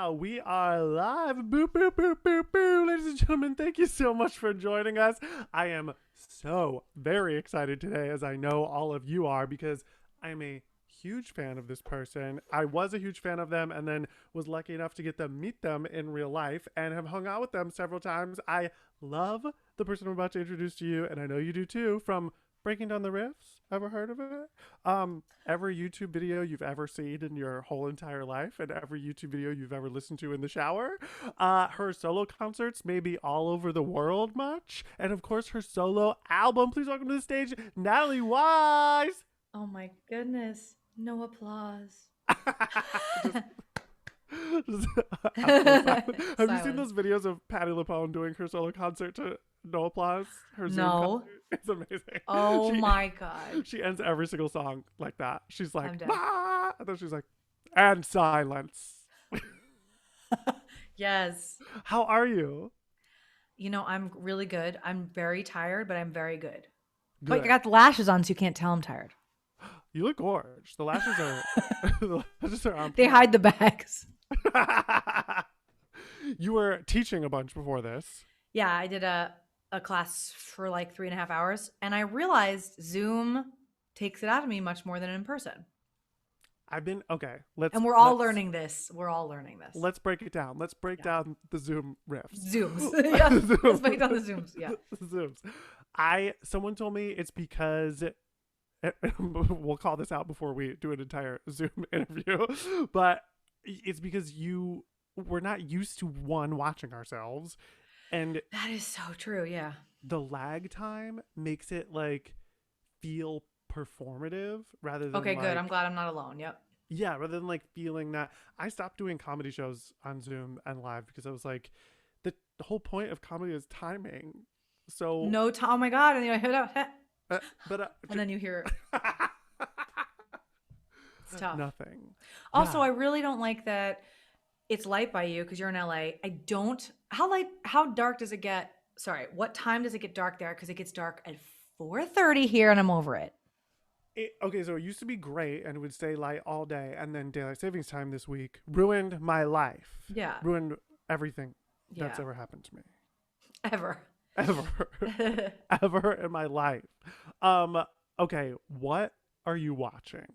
now we are live. Boop, boop, boop, boop, boop. Ladies and gentlemen, thank you so much for joining us. I am so very excited today, as I know all of you are, because I'm a huge fan of this person. I was a huge fan of them and then was lucky enough to get to meet them in real life and have hung out with them several times. I love the person I'm about to introduce to you, and I know you do too, from Breaking Down the Riffs. Ever heard of it? Every YouTube video you've ever seen in your whole entire life, and every YouTube video you've ever listened to in the shower. Her solo concerts may be all over the world much, and of course her solo album. Please welcome to the stage, Natalie Weiss. Oh my goodness. No applause. just, just Have you seen those videos of Patti LuPone doing her solo concert to no applause? Her Zoom concert? It's amazing. Oh my God. She ends every single song like that. She's like, bah! And then she's like, and silence. Yes. How are you? You know, I'm really good. I'm very tired, but I'm very good. Good. But I got the lashes on, so you can't tell I'm tired. You look gorge. The lashes are the lashes are on point. They hide the bags. You were teaching a bunch before this. Yeah, I did a class for like 3.5 hours, and I realized Zoom takes it out of me much more than in person. Okay. And we're all learning this. We're all learning this. Let's break it down. Let's break down the Zoom riffs. Zooms. Yeah. Let's break down the Zooms. Yeah. Zooms. Someone told me it's because we'll call this out before we do an entire Zoom interview, but it's because we're not used to watching ourselves, and that is so true. Yeah, the lag time makes it like feel performative rather than okay, good. I'm glad I'm not alone. Yep. Yeah, rather than like feeling that. I stopped doing comedy shows on Zoom and live because I was like, the whole point of comedy is timing. So oh my God, and you hit out. And then you hear it's tough. Nothing. Also, I really don't like that it's light by you because you're in LA. How dark does it get? Sorry, what time does it get dark there? Because it gets dark at 4:30 here, and I'm over it. Okay, so it used to be great and it would stay light all day, and then daylight savings time this week ruined my life. Yeah. Ruined everything that's ever happened to me. Ever in my life. Okay, what are you watching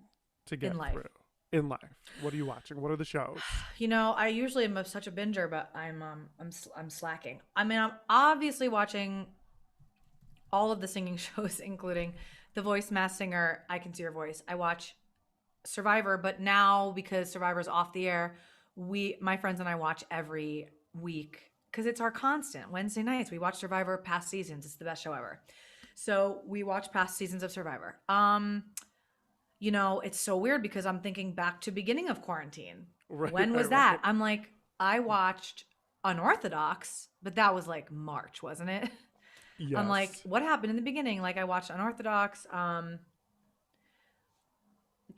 to get through in life? What are you watching? What are the shows? You know, I usually am such a binger, but I'm slacking. I mean, I'm obviously watching all of the singing shows, including The Voice, Masked Singer, I Can See Your Voice. I watch Survivor, but now because Survivor's off the air, my friends and I watch every week. Because it's our constant. Wednesday nights, we watch Survivor past seasons. It's the best show ever. So we watch past seasons of Survivor. You know, it's so weird because I'm thinking back to beginning of quarantine. Right, when was that? Right. I'm like, I watched Unorthodox, but that was like March, wasn't it? Yes. I'm like, what happened in the beginning? Like I watched Unorthodox. Can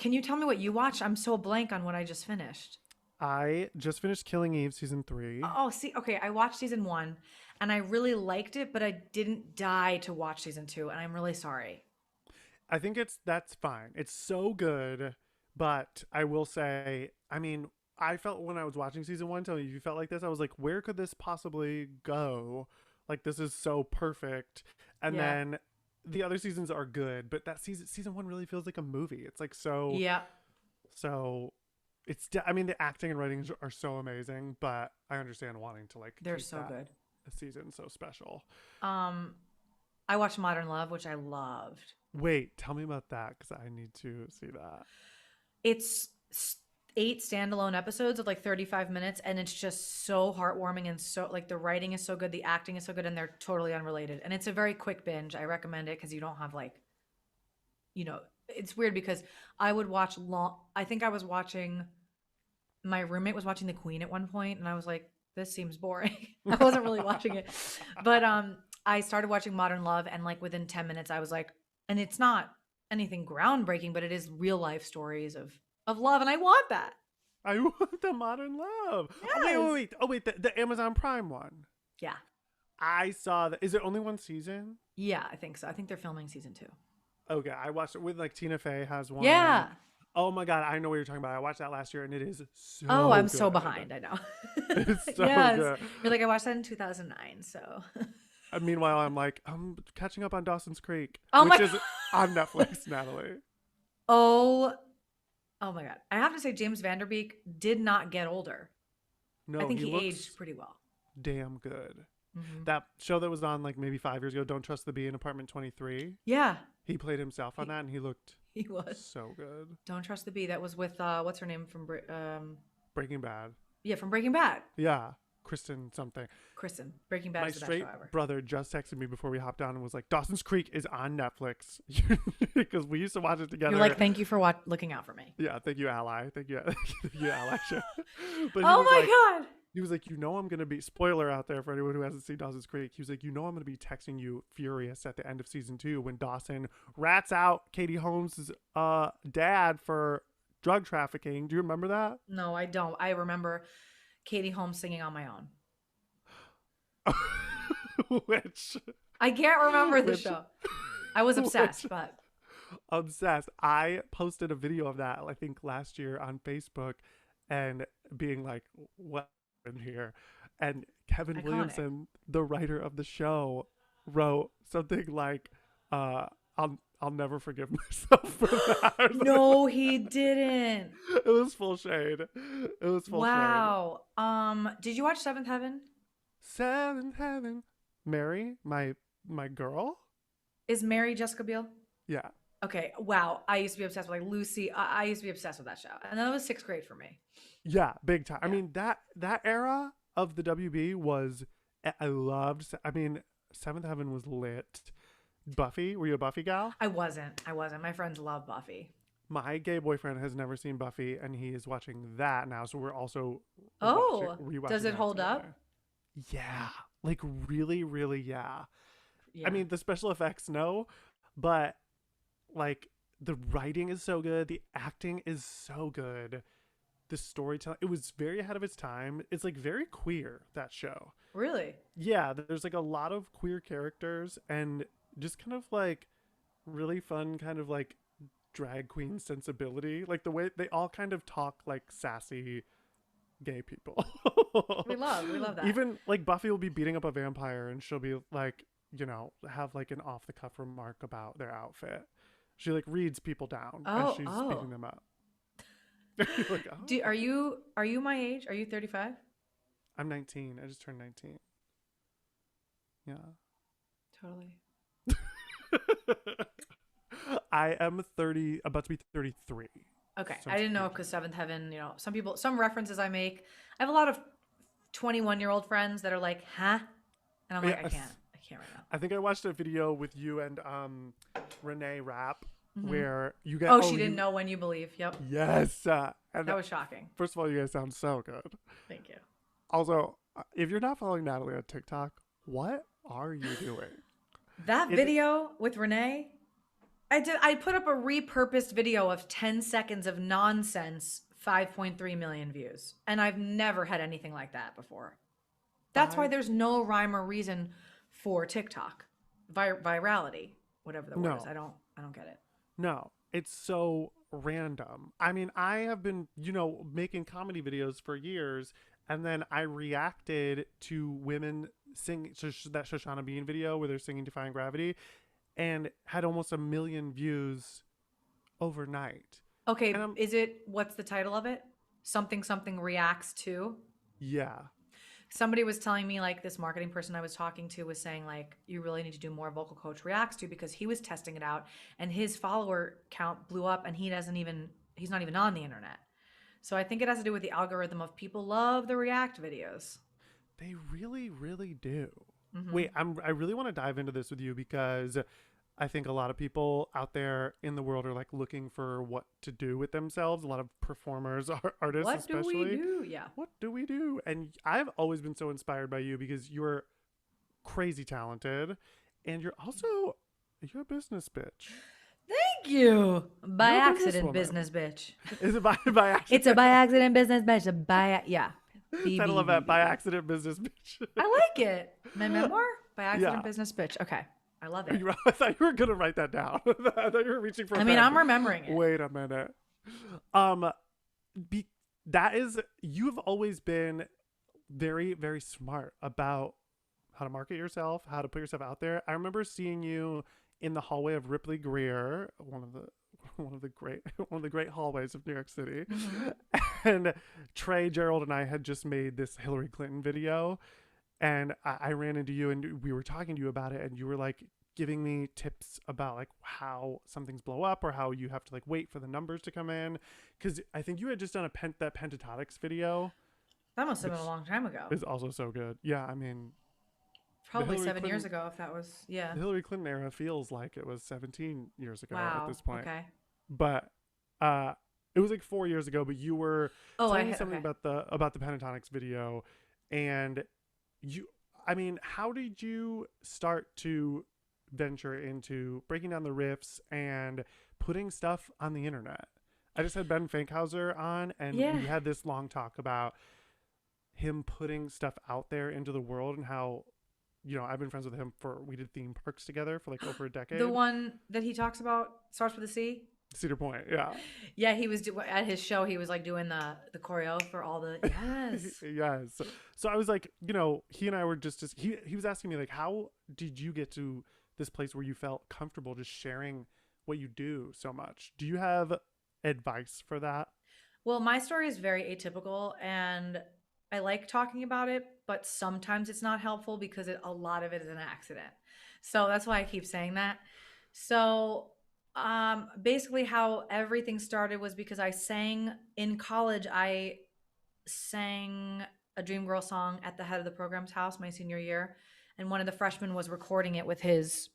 you tell me what you watched? I'm so blank on what I just finished. I just finished Killing Eve season 3. Oh, see, okay. I watched season 1 and I really liked it, but I didn't die to watch season 2, and I'm really sorry. I think that's fine. It's so good, but I will say, I mean, I felt when I was watching season 1, tell me if you felt like this, I was like, where could this possibly go? Like, this is so perfect. And then the other seasons are good, but that season 1 really feels like a movie. It's like so. Yeah. So. I mean, the acting and writing are so amazing, but I understand wanting to like. They're so good. A season so special. I watched Modern Love, which I loved. Wait, tell me about that because I need to see that. It's 8 standalone episodes of like 35 minutes, and it's just so heartwarming, and so like the writing is so good, the acting is so good, and they're totally unrelated. And it's a very quick binge. I recommend it because you don't have like, you know. It's weird because I would watch I think I was watching, my roommate was watching The Queen at one point, and I was like, this seems boring. I wasn't really watching it. But I started watching Modern Love, and like within 10 minutes I was like, and it's not anything groundbreaking, but it is real life stories of love, and I want that. I want the Modern Love. Yes. Oh wait, the Amazon Prime one. Yeah. I saw that. Is it only one season? Yeah, I think so. I think they're filming season 2. Okay, I watched it with like Tina Fey has one. Yeah. Oh my God, I know what you're talking about. I watched that last year and it is Oh, so I'm so good. behind. I know. It's so Yes. good. You're like, I watched that in 2009. So, Meanwhile, I'm like, I'm catching up on Dawson's Creek, oh my which God. is on Netflix, Natalie. Oh, oh my God. I have to say, James Vanderbeek did not get older. I No, think he he aged looks pretty well. damn good. Hmm. That show that was on like maybe 5 years ago, Don't Trust the Bee in Apartment 23, Yeah, he played himself on he, that and he looked he was. so good. Don't Trust the Bee. That was with what's her name from Breaking Bad. yeah, from Breaking Bad. Yeah, Kristen something. Kristen. Breaking Bad My is the best show straight ever. brother just texted me before we hopped on and was like, Dawson's Creek is on Netflix. Because we used to watch it together. You're like, thank you for looking out for me. Yeah, thank you, Ally. Thank you, thank you, Ally. But Oh my God. he was like, I'm gonna be spoiler out there for anyone who hasn't seen Dawson's Creek. He was like, I'm gonna be texting you furious at the end of season 2 when Dawson rats out Katie Holmes' dad for drug trafficking. Do you remember that? No, I don't. I remember Katie Holmes singing on my own. which I can't remember the which show. I was obsessed, but obsessed. I posted a video of that I think last year on Facebook, and being like, what happened here? And Kevin iconic. Williamson, the writer of the show, wrote something like, I'll never forgive myself for that. No, he didn't. It was full shade. It was full shade. Wow. Did you watch Seventh Heaven? Seventh Heaven. Mary, my girl. Is Mary Jessica Biel? Yeah. Okay. Wow. I used to be obsessed with like Lucy. I used to be obsessed with that show, and that was 6th grade for me. Yeah, big time. Yeah. I mean, that era of the WB was, I loved. I mean, Seventh Heaven was lit. Buffy, were you a Buffy gal? I wasn't. My friends love Buffy. My gay boyfriend has never seen Buffy, and he is watching that now. So we're also Rewatching does it that hold together. up? Yeah, like really, really, yeah. Yeah. I mean, the special effects, no, but like the writing is so good, the acting is so good, the storytelling. It was very ahead of its time. It's like very queer, that show. Really? Yeah, there's like a lot of queer characters and just kind of like really fun, kind of like drag queen sensibility, like the way they all kind of talk like sassy gay people. We love that. Even like Buffy will be beating up a vampire and she'll be like, have like an off the cuff remark about their outfit. She like reads people down as she's beating them up. Like, oh. Are you my age? Are you 35? I'm 19. I just turned 19. Yeah. Totally. I am 30, about to be 33. Okay. So I didn't know because Seventh Heaven, some references I make. I have a lot of 21-year-old friends that are like, huh? And I'm like, Yes. I can't right now. I think I watched a video with you and Renee Rapp where you guys. Oh, she didn't know when you believe. Yep. Yes. And That was shocking. first of all, you guys sound so good. Thank you. Also, if you're not following Natalie on TikTok, what are you doing? That video with Renee, I put up a repurposed video of 10 seconds of nonsense, 5.3 million views. And I've never had anything like that before. That's why there's no rhyme or reason for TikTok. Virality, whatever the word is. I don't get it. No, it's so random. I mean, I have been, making comedy videos for years, and then I reacted to women sing that Shoshana Bean video where they're singing Defying Gravity, and had almost 1 million views overnight. Okay, what's the title of it? Something reacts to? Yeah. Somebody was telling me, like, this marketing person I was talking to was saying, like, you really need to do more Vocal Coach reacts to, because he was testing it out and his follower count blew up and he's not even on the internet. So I think it has to do with the algorithm of people love the react videos. They really, really do. Mm-hmm. Wait, I really want to dive into this with you because I think a lot of people out there in the world are like looking for what to do with themselves. A lot of performers, artists especially. What do we do? Yeah. What do we do? And I've always been so inspired by you because you're crazy talented and you're a business bitch. Thank you. By You're a accident, businesswoman. business bitch. Is it by accident? It's a by accident business bitch. I love that. By accident business bitch. I like it. My memoir? By accident business bitch. Okay. I love it. I thought you were going to write that down. I thought you were reaching for I'm remembering it. Wait a minute. Um, be, that is, you've always been very, very smart about how to market yourself, how to put yourself out there. I remember seeing you in the hallway of Ripley Greer, one of the great hallways of New York City. Hmm. And Trey, Gerald, and I had just made this Hillary Clinton video, and I ran into you, and we were talking to you about it, and you were like giving me tips about like how some things blow up or how you have to like wait for the numbers to come in, because I think you had just done that pentatonics video, That must have been a which long time ago. is also so good. Yeah, I mean, the Probably Hillary 7 years Clinton ago, if that was, yeah. the Hillary Clinton era feels like it was 17 years ago at Wow. this point. Okay. But uh it was like 4 years ago, but you were Oh, telling me something okay. about the pentatonics video, and you I mean, how did you start to venture into breaking down the riffs and putting stuff on the internet? I just had Ben Fankhauser on, and Yeah. we had this long talk about him putting stuff out there into the world, and how, I've been friends with him we did theme parks together for like over a The decade. one that he talks about starts with a C. Cedar Point, yeah. Yeah, he was at his show. He was like doing the choreo for all the yes. Yes. So I was like, he and I were just he was asking me like, how did you get to this place where you felt comfortable just sharing what you do so much? Do you have advice for that? Well, my story is very atypical, and I like talking about it, but sometimes it's not helpful because a lot of it is an accident. So that's why I keep saying that. So, basically, how everything started was because I sang in college. I sang a Dream Girl song at the head of the program's house my senior year, and one of the freshmen was recording it with his,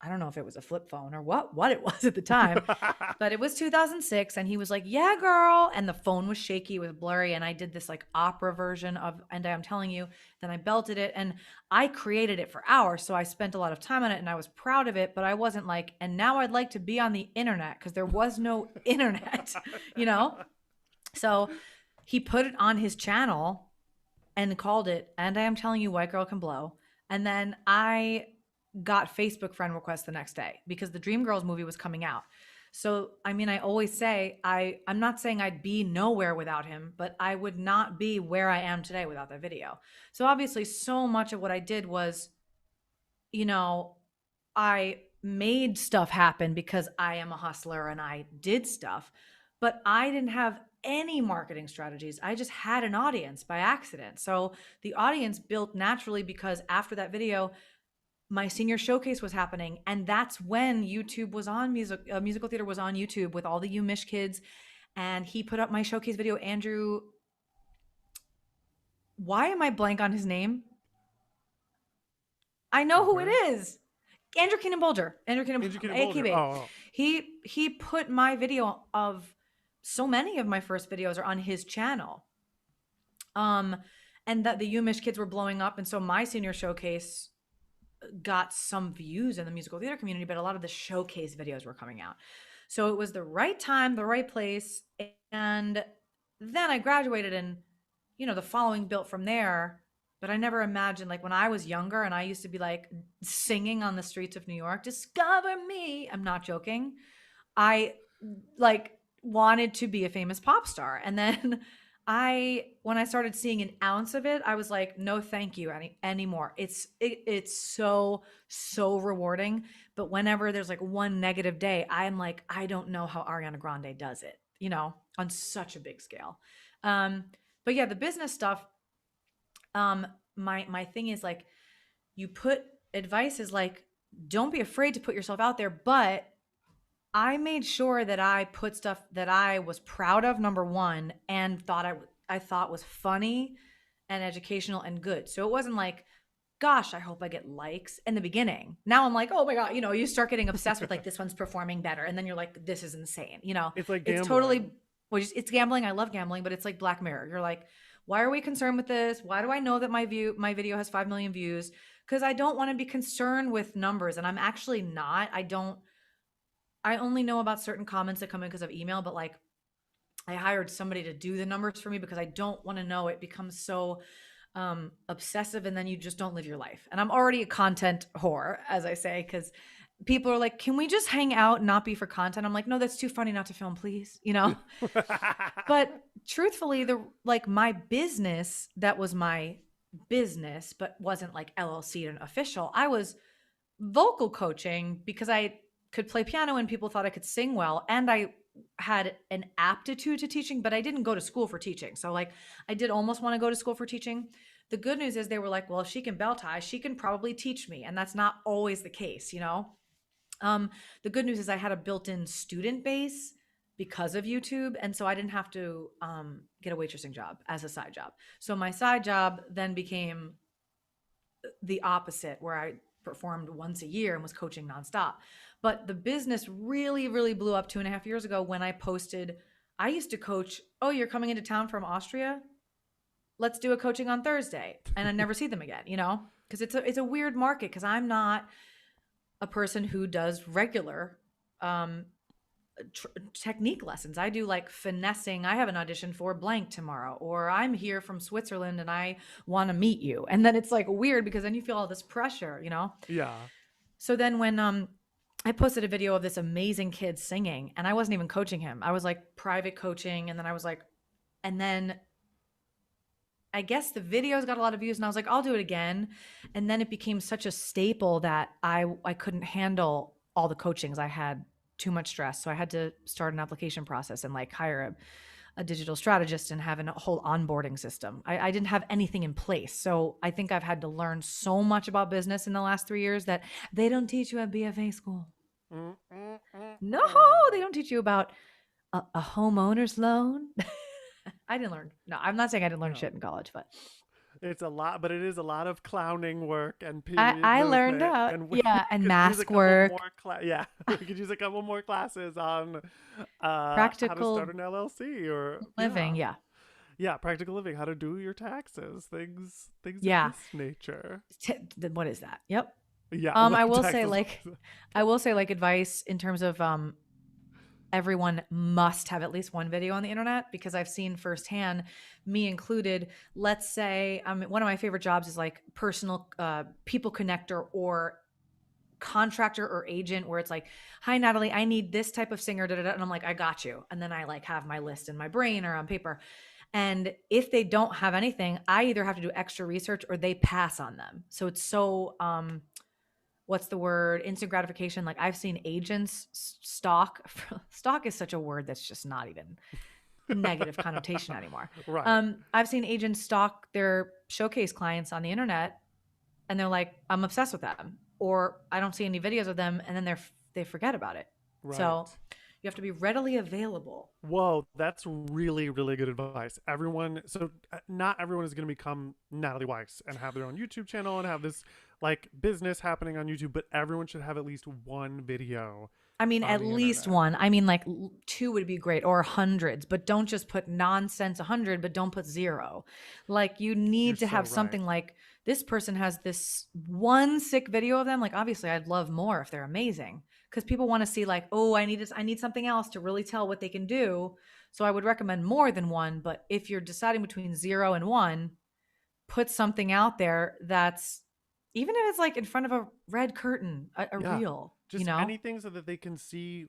I don't know if it was a flip phone or what it was at the time, but it was 2006, and he was like, "Yeah, girl," and the phone was shaky, it was blurry, and I did this like opera version of "And I'm Telling You." Then I belted it, and I created it for hours, so I spent a lot of time on it, and I was proud of it, but I wasn't like, "And now I'd like to be on the internet," because there was no internet, you know. So he put it on his channel and called it "And I Am Telling You, White Girl Can Blow." And then I got Facebook friend requests the next day because the Dreamgirls movie was coming out. So, I mean, I always say I'm not saying I'd be nowhere without him, but I would not be where I am today without that video. So obviously, so much of what I did was, you know, I made stuff happen because I am a hustler and I did stuff, but I didn't have any marketing strategies. I just had an audience by accident. So the audience built naturally because after that video, my senior showcase was happening, and that's when YouTube was on musical theater was on YouTube with all the UMich kids, and he put up my showcase video. Andrew, why am I blank on his name? I know who it Bolger? is. Andrew Keenan Bolger. Andrew Keenan, Andrew Keenan Bolger. AKB. Oh. He put my video of so many of my first videos are on his channel. Um, and that the UMich kids were blowing up, and so my senior showcase got some views in the musical theater community, but a lot of the showcase videos were coming out. So it was the right time, the right place. And then I graduated, and, the following built from there. But I never imagined, like when I was younger and I used to be like singing on the streets of New York, "Discover me." I'm not joking. I like wanted to be a famous pop star. And then when I started seeing an ounce of it, I was like, no, thank you anymore. It's so rewarding. But whenever there's like one negative day, I'm like, I don't know how Ariana Grande does it, on such a big scale. Um, but yeah, the business stuff, my thing is like, you put advice is like, don't be afraid to put yourself out there, but I made sure that I put stuff that I was proud of, number one, and I thought was funny and educational and good. So it wasn't like, gosh, I hope I get likes in the beginning. Now I'm like, oh my God, you start getting obsessed with like, this one's performing better. And then you're like, this is insane. It's like It's gambling. totally, it's gambling. I love gambling, but it's like Black Mirror. You're like, why are we concerned with this? Why do I know that my video has 5 million views? Because I don't want to be concerned with numbers. And I'm actually not. I only know about certain comments that come in because of email, but like I hired somebody to do the numbers for me because I don't want to know. It becomes so obsessive, and then you just don't live your life. And I'm already a content whore, as I say, because people are like, can we just hang out and not be for content? I'm like, no, that's too funny not to film, please. You know? But truthfully, my business, that was my business, but wasn't like LLC and official. I was vocal coaching because I could play piano and people thought I could sing well. And I had an aptitude to teaching, but I didn't go to school for teaching. So like I did almost want to go to school for teaching. The good news is they were like, well, if she can bell tie, she can probably teach me. And that's not always the case, you know? The good news is I had a built-in student base because of YouTube. And so I didn't have to get a waitressing job as a side job. So my side job then became the opposite, where I performed once a year and was coaching nonstop. But the business really, really blew up 2.5 years ago when I posted, I used to coach, oh, you're coming into town from Austria? Let's do a coaching on Thursday. And I never see them again, you know? Because it's a weird market, because I'm not a person who does regular technique lessons. I do like finessing. I have an audition for blank tomorrow, or I'm here from Switzerland and I want to meet you. And then it's like weird, because then you feel all this pressure, you know? Yeah. So then when I posted a video of this amazing kid singing, and I wasn't even coaching him. I was like private coaching. And then I was like, and then I guess the videos got a lot of views, and I was like, I'll do it again. And then it became such a staple that I couldn't handle all the coachings. I had too much stress. So I had to start an application process and like hire a digital strategist and have a whole onboarding system. I didn't have anything in place. So I think I've had to learn so much about business in the last 3 years that they don't teach you at BFA school. No, they don't teach you about a homeowner's loan. I didn't learn. No, I'm not saying I didn't learn shit in college, but It's a lot, but it is a lot of clowning work and period I learned movement, out. and we Yeah, and could use a mask couple work, more yeah, we could use a couple more classes on how to start practical an LLC, or living. Yeah. yeah, practical living, how to do your taxes, things of Yeah. this nature. What is that? Yep. Yeah, I will say taxes. like advice in terms of everyone must have at least one video on the internet, because I've seen firsthand, me included. Let's say one of my favorite jobs is like personal people connector or contractor or agent, where it's like, hi Natalie, I need this type of singer, and I'm like, I got you. And then I like have my list in my brain or on paper. And if they don't have anything, I either have to do extra research or they pass on them. So it's so what's the word? Instant gratification. Like I've seen agents stalk. Stalk is such a word that's just not even negative connotation anymore. Right. I've seen agents stalk their showcase clients on the internet, and they're like, I'm obsessed with them, or I don't see any videos of them, and then they forget about it. Right. So you have to be readily available. Whoa, that's really, really good advice. Not everyone is going to become Natalie Weiss and have their own YouTube channel and have this like business happening on YouTube, but everyone should have at least one video. I mean, on at the least internet. one. I mean, like 2 would be great, or hundreds, but don't just put nonsense 100, but don't put 0. Like you You're need to so have right. something like, this person has this one sick video of them. Like obviously I'd love more if they're amazing, because people want to see like, oh, I need something else to really tell what they can do. So I would recommend more than one. But if you're deciding between 0 and 1, put something out there that's, even if it's like in front of a red curtain, a Yeah. reel, Just anything so that they can see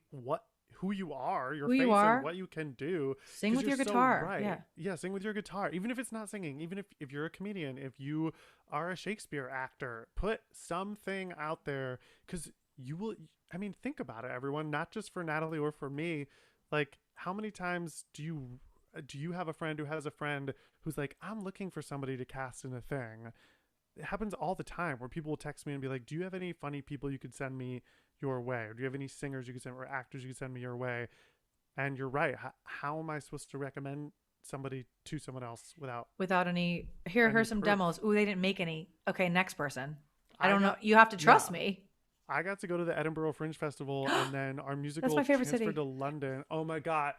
who you are, your who face, you are, and what you can do. sing with your guitar. Right. Yeah. Yeah, sing with your guitar. Even if it's not singing, even if you're a comedian, if you are a Shakespeare actor, put something out there, because you will. I mean, think about it, everyone. Not just for Natalie or for me. Like, how many times do you have a friend who has a friend who's like, I'm looking for somebody to cast in a thing? It happens all the time where people will text me and be like, do you have any funny people you could send me your way? Or do you have any singers you could send, or actors you could send me your way? And you're right. How am I supposed to recommend somebody to someone else without any, here's some proof? demos. Ooh, they didn't make any. Okay, next person. I I don't know. got- You have to trust yeah. me. I got to go to the Edinburgh Fringe Festival, and then our musical my favorite transferred city. to London. Oh my God.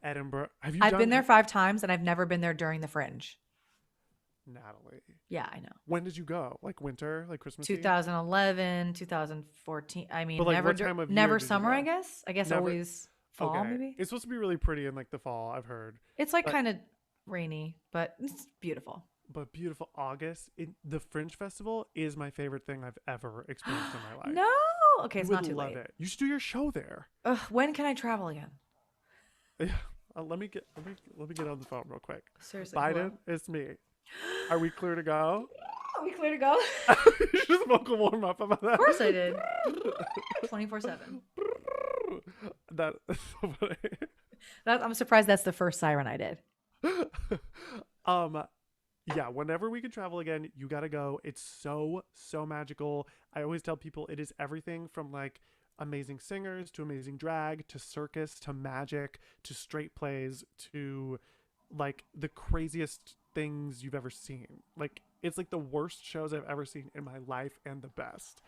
Edinburgh. I've been there 5 times, and I've never been there during the Fringe. Natalie. Yeah, I know. When did you go? Like winter? Like Christmas Eve? 2011, 2014. I mean, But, like, never what time of year never did you summer, go? I guess. I guess Never- always fall, Okay. maybe. It's supposed to be really pretty in like the fall, I've heard. It's like but- kind of rainy, but it's beautiful. But beautiful August. The Fringe Festival is my favorite thing I've ever experienced in my life. No, Okay, You it's would not too love late. it. You should do your show there. Ugh, when can I travel again? Yeah. Let me get on the phone real quick. Seriously, Biden, hello. it's me. Are we clear to go? Are we clear to go? You just vocal warm up about Of that. course I did. 24/7. That's so funny. I'm surprised that's the first siren I did. um yeah, whenever we can travel again, you gotta go. It's so magical. I always tell people it is everything from like amazing singers to amazing drag to circus to magic to straight plays to like the craziest things you've ever seen. Like it's like the worst shows I've ever seen in my life and the best.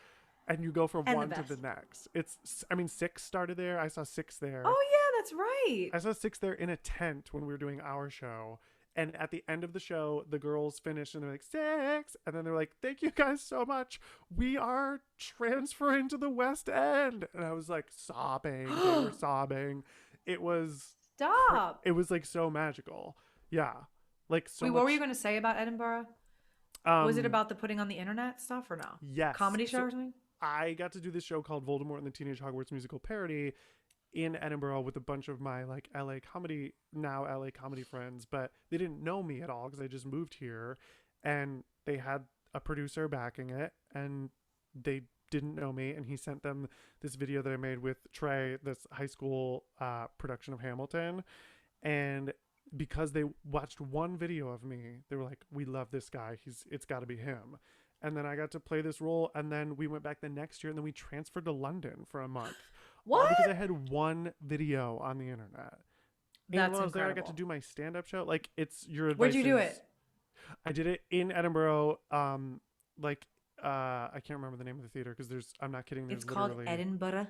And you go from And the one to the best. next. I mean, Six started there. I saw Six there. Oh yeah, that's right. I saw Six there in a tent when we were doing our show. And at the end of the show, the girls finished and they're like, Six. And then they're like, thank you guys so much. We are transferring to the West End. And I was like sobbing. They were sobbing. It was, Stop. it was like so magical. Yeah. Like so Wait, much. what were you going to say about Edinburgh? Was it about the putting on the internet stuff or no? Yes. Comedy show or something? I got to do this show called Voldemort and the Teenage Hogwarts Musical Parody in Edinburgh with a bunch of my like LA comedy friends, but they didn't know me at all because I just moved here, and they had a producer backing it, and they didn't know me, and he sent them this video that I made with Trey, this high school production of Hamilton, and because they watched one video of me, they were like, we love this guy, it's got to be him. And then I got to play this role, and then we went back the next year, and then we transferred to London for a month. What? All because I had one video on the internet. And That's while I was there, I incredible. got to do my stand-up show. Like, it's your advice. Where'd you do it? I did it in Edinburgh. I can't remember the name of the theater because I'm not kidding. There's It's called literally Edinburgh.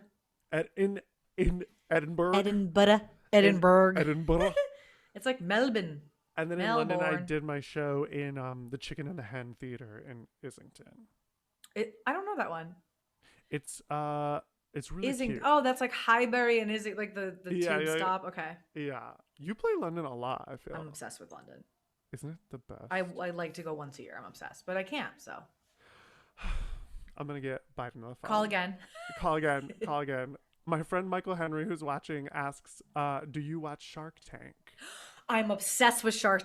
in Edinburgh. Edinburgh. Edinburgh. It's like Melbourne. And then in London, I Melbourne. did my show in the Chicken and the Hen Theater in Islington. I don't know that one. It's really cute. Oh, that's like Highbury and is it like the Yeah, tube yeah, stop? Okay. Yeah, you play London a lot. I feel. I'm obsessed with London. Isn't it the best? I like to go once a year. I'm obsessed, but I can't. So I'm gonna get Biden on the phone. call again. Call again. Call again. My friend Michael Henry, who's watching, asks, "Do you watch Shark Tank?" I'm obsessed with Shark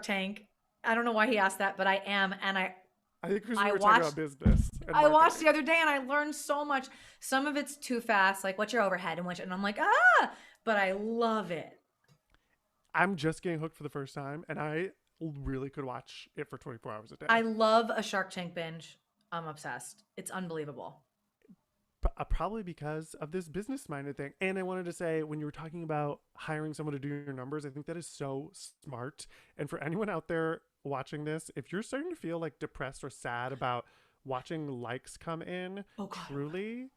Tank. I don't know why he asked that, but I am, and I think because I we were talking watched- about business. And I watched marketing. the other day and I learned so much. Some of it's too fast, like what's your overhead and I'm like, but I love it. I'm just getting hooked for the first time, and I really could watch it for 24 hours a day. I love a Shark Tank binge. I'm obsessed. It's unbelievable. Probably because of this business-minded thing. And I wanted to say, when you were talking about hiring someone to do your numbers, I think that is so smart. And for anyone out there watching this, if you're starting to feel like depressed or sad about watching likes come in, Oh, God. truly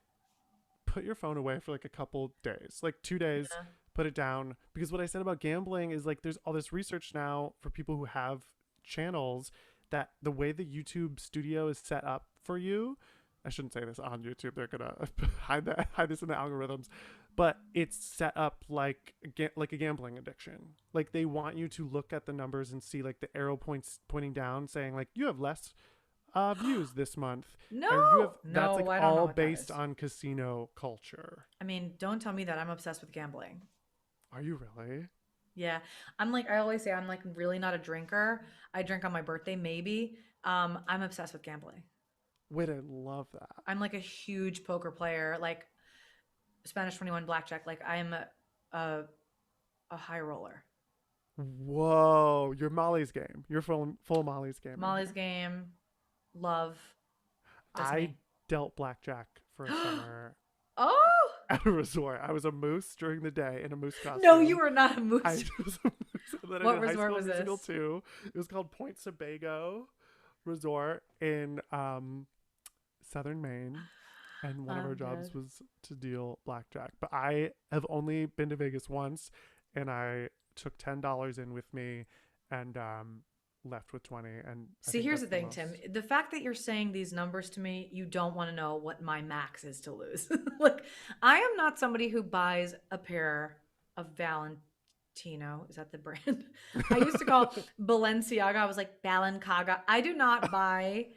put your phone away for like a couple days, like 2 days, Yeah. put it down. Because what I said about gambling is like, there's all this research now for people who have channels that the way the YouTube studio is set up for you, I shouldn't say this on YouTube. They're gonna hide this in the algorithms, but it's set up like a gambling addiction. Like they want you to look at the numbers and see like the arrow points pointing down, saying like you have less views this month. No, and you have, that's no, like I don't know all what that based is. on casino culture. I mean, don't tell me that. I'm obsessed with gambling. Are you really? Yeah. I'm like, I always say I'm like really not a drinker. I drink on my birthday, maybe. I'm obsessed with gambling. Wait, I love that. I'm like a huge poker player, like Spanish 21 blackjack. Like I am a high roller. Whoa, you're Molly's game. You're full Molly's game. Molly's game, love. That's I me. dealt blackjack for a summer Oh at a resort. I was a moose during the day in a moose costume. no, you were not a moose. I was a moose. And then I What did High resort School was Musical this? too. It was called Point Sebago Resort in southern Maine. And one of I'm our jobs dead. was to deal blackjack. But I have only been to Vegas once, and I took $10 in with me and left with 20. And I See, think here's the that's thing, Tim. most. The fact that you're saying these numbers to me, you don't want to know what my max is to lose. Like, I am not somebody who buys a pair of Valentino. Is that the brand? I used to call Balenciaga. I was like, Balenciaga. I do not buy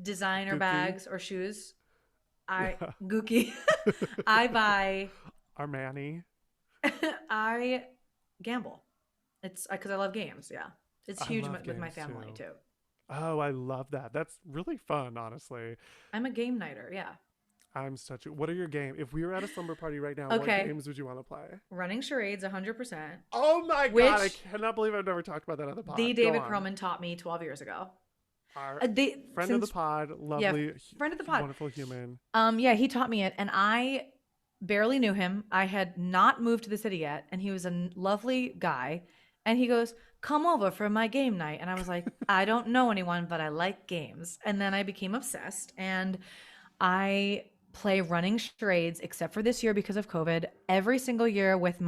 designer Gucci? bags or shoes. Yeah. Gookie. I buy. Armani. I gamble. It's because I love games. Yeah, it's I huge love with my games family too. too. Oh, I love that. That's really fun, honestly. I'm a game nighter. Yeah. I'm such a. What are your game? If we were at a slumber party right now, what Okay. games would you want to play? Running charades, 100%. Oh my god, I Which cannot believe I've never talked about that on the the pod. Go David on. Perlman taught me 12 years ago. Our They friend of the since pod, Yeah, lovely, friend of the pod. wonderful human. Yeah, he taught me it, and I barely knew him. I had not moved to the city yet, and he was a lovely guy. And he goes, "Come over for my game night." And I was like, "I don't know anyone, but I like games." And then I became obsessed, and I play running charades, except for this year because of COVID, every single year with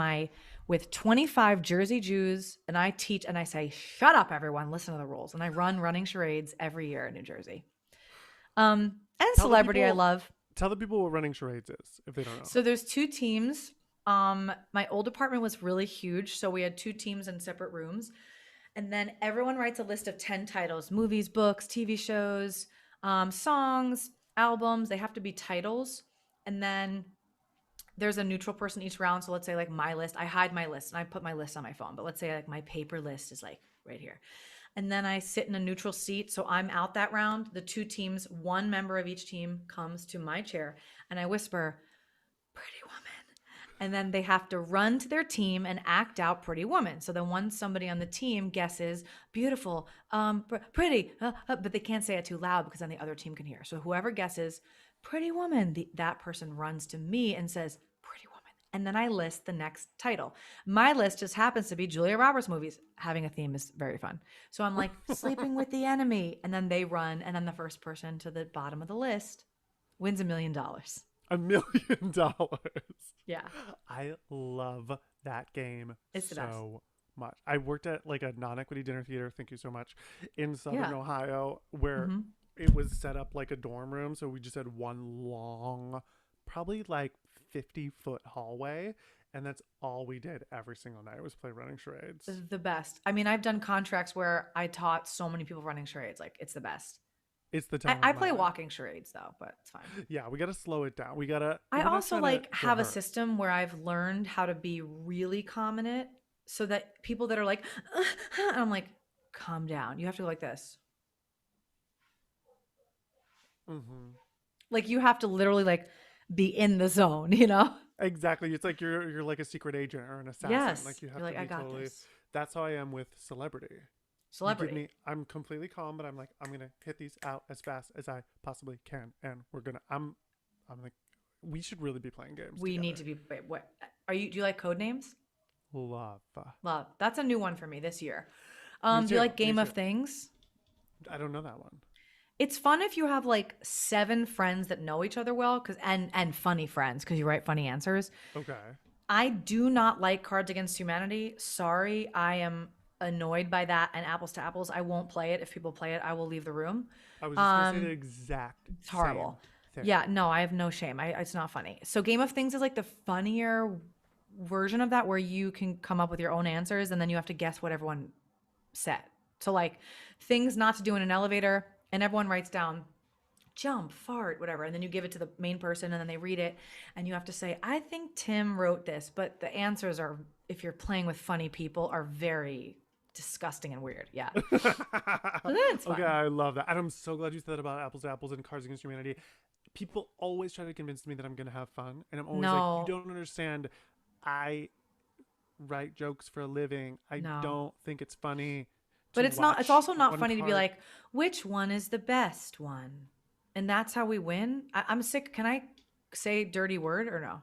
25 Jersey Jews, and I teach and I say, "Shut up, everyone! Listen to the rules." And I run running charades every year in New Jersey. And Tell the celebrity I people, love. tell the people what running charades is if they don't know. So there's two teams. My old apartment was really huge, so we had two teams in separate rooms. And then everyone writes a list of 10 titles: movies, books, TV shows, songs, albums. They have to be titles. And then there's a neutral person each round. So let's say like my list, I hide my list and I put my list on my phone. But let's say like my paper list is like right here. And then I sit in a neutral seat. So I'm out that round. The two teams, one member of each team comes to my chair and I whisper, "Pretty woman." And then they have to run to their team and act out Pretty Woman. So then once somebody on the team guesses beautiful, pretty, but they can't say it too loud because then the other team can hear. So whoever guesses Pretty Woman, that person runs to me and says Pretty Woman. And then I list the next title. My list just happens to be Julia Roberts movies. Having a theme is very fun. So I'm like, Sleeping with the Enemy. And then they run. And then the first person to the bottom of the list wins $1,000,000. $1,000,000. Yeah. I love that game It's the best. so much. I worked at like a non-equity dinner theater, thank you so much, in Southern Yeah. Ohio, where Mm-hmm. it was set up like a dorm room. So we just had one long, probably like 50-foot hallway. And that's all we did every single night was play running charades. The best. I mean, I've done contracts where I taught so many people running charades. Like, it's the best. It's the I, time I of my play life. walking charades though, but it's fine. Yeah, we got to slow it down. We got to. I We're not also trying like to get have a hurt. system where I've learned how to be really calm in it so that people that are like, and I'm like, calm down. You have to go like this. Mm-hmm. Like you have to literally like be in the zone, you know? Exactly. It's like you're like a secret agent or an assassin. Yes. Like you have You're to like, I be got totally. this. That's how I am with celebrity. You Celebrity. give me. I'm completely calm, but I'm like I'm gonna hit these out as fast as I possibly can, and we're gonna. I'm like, we should really be playing games. We together. need to be. Wait, what? Do you like code names? Love. Love. That's a new one for me this year. Me Do too. you like Me Game of too. Things? I don't know that one. It's fun if you have like 7 friends that know each other well, and funny friends because you write funny answers. Okay. I do not like Cards Against Humanity. Sorry, I am annoyed by that. And Apples to Apples, I won't play it. If people play it, I will leave the room. I was just gonna say the exact. It's horrible. Same thing. Yeah, no, I have no shame. It's not funny. So Game of Things is like the funnier version of that, where you can come up with your own answers and then you have to guess what everyone said. So like things not to do in an elevator, and everyone writes down jump, fart, whatever. And then you give it to the main person and then they read it and you have to say, I think Tim wrote this. But the answers are, if you're playing with funny people, are very disgusting and weird. Yeah. So that's fun. Okay, I love that. And I'm so glad you said that about Apples to Apples and Cards Against Humanity. People always try to convince me that I'm going to have fun. And I'm always No. like, you don't understand. I write jokes for a living. I No. don't think it's funny. But to it's not, it's watch also not one funny to be card. like, which one is the best one? And that's how we win. I'm sick. Can I say dirty word or no?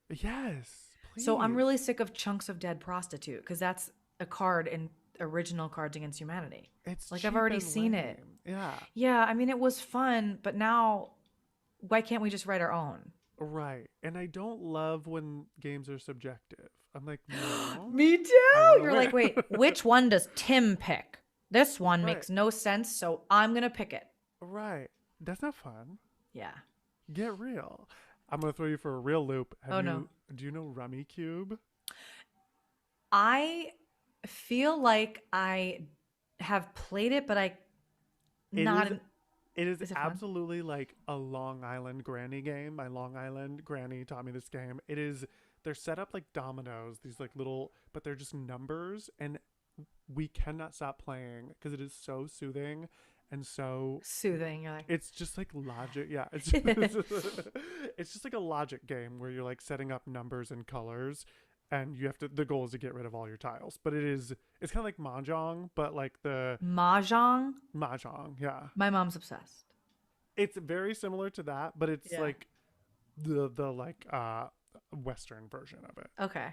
Yes, please. So I'm really sick of Chunks of Dead Prostitute because that's a card in original Cards Against Humanity. It's like I've cheap already and seen it. lame. Yeah. Yeah, I mean it was fun, but now why can't we just write our own? Right. And I don't love when games are subjective. I'm like, no. Me I too. wanna You're win. like, wait, which one does Tim pick? This one Right. makes no sense, so I'm gonna pick it. Right. That's not fun. Yeah. Get real. I'm gonna throw you for a real loop. Oh, no. Do you know Rummy Cube? I feel like I have played it, but It not. is- It is Is it fun? absolutely like a Long Island granny game. My Long Island granny taught me this game. They're set up like dominoes, these like little, but they're just numbers, and we cannot stop playing because it is so soothing and so. Soothing. You're like, It's just like logic. Yeah, it's just like a logic game where you're like setting up numbers and colors, and you have to. The goal is to get rid of all your tiles. But it's kind of like mahjong, but like the mahjong. mahjong. Yeah, My mom's obsessed. it's very similar to that, but it's Yeah. like the like Western version of it. Okay.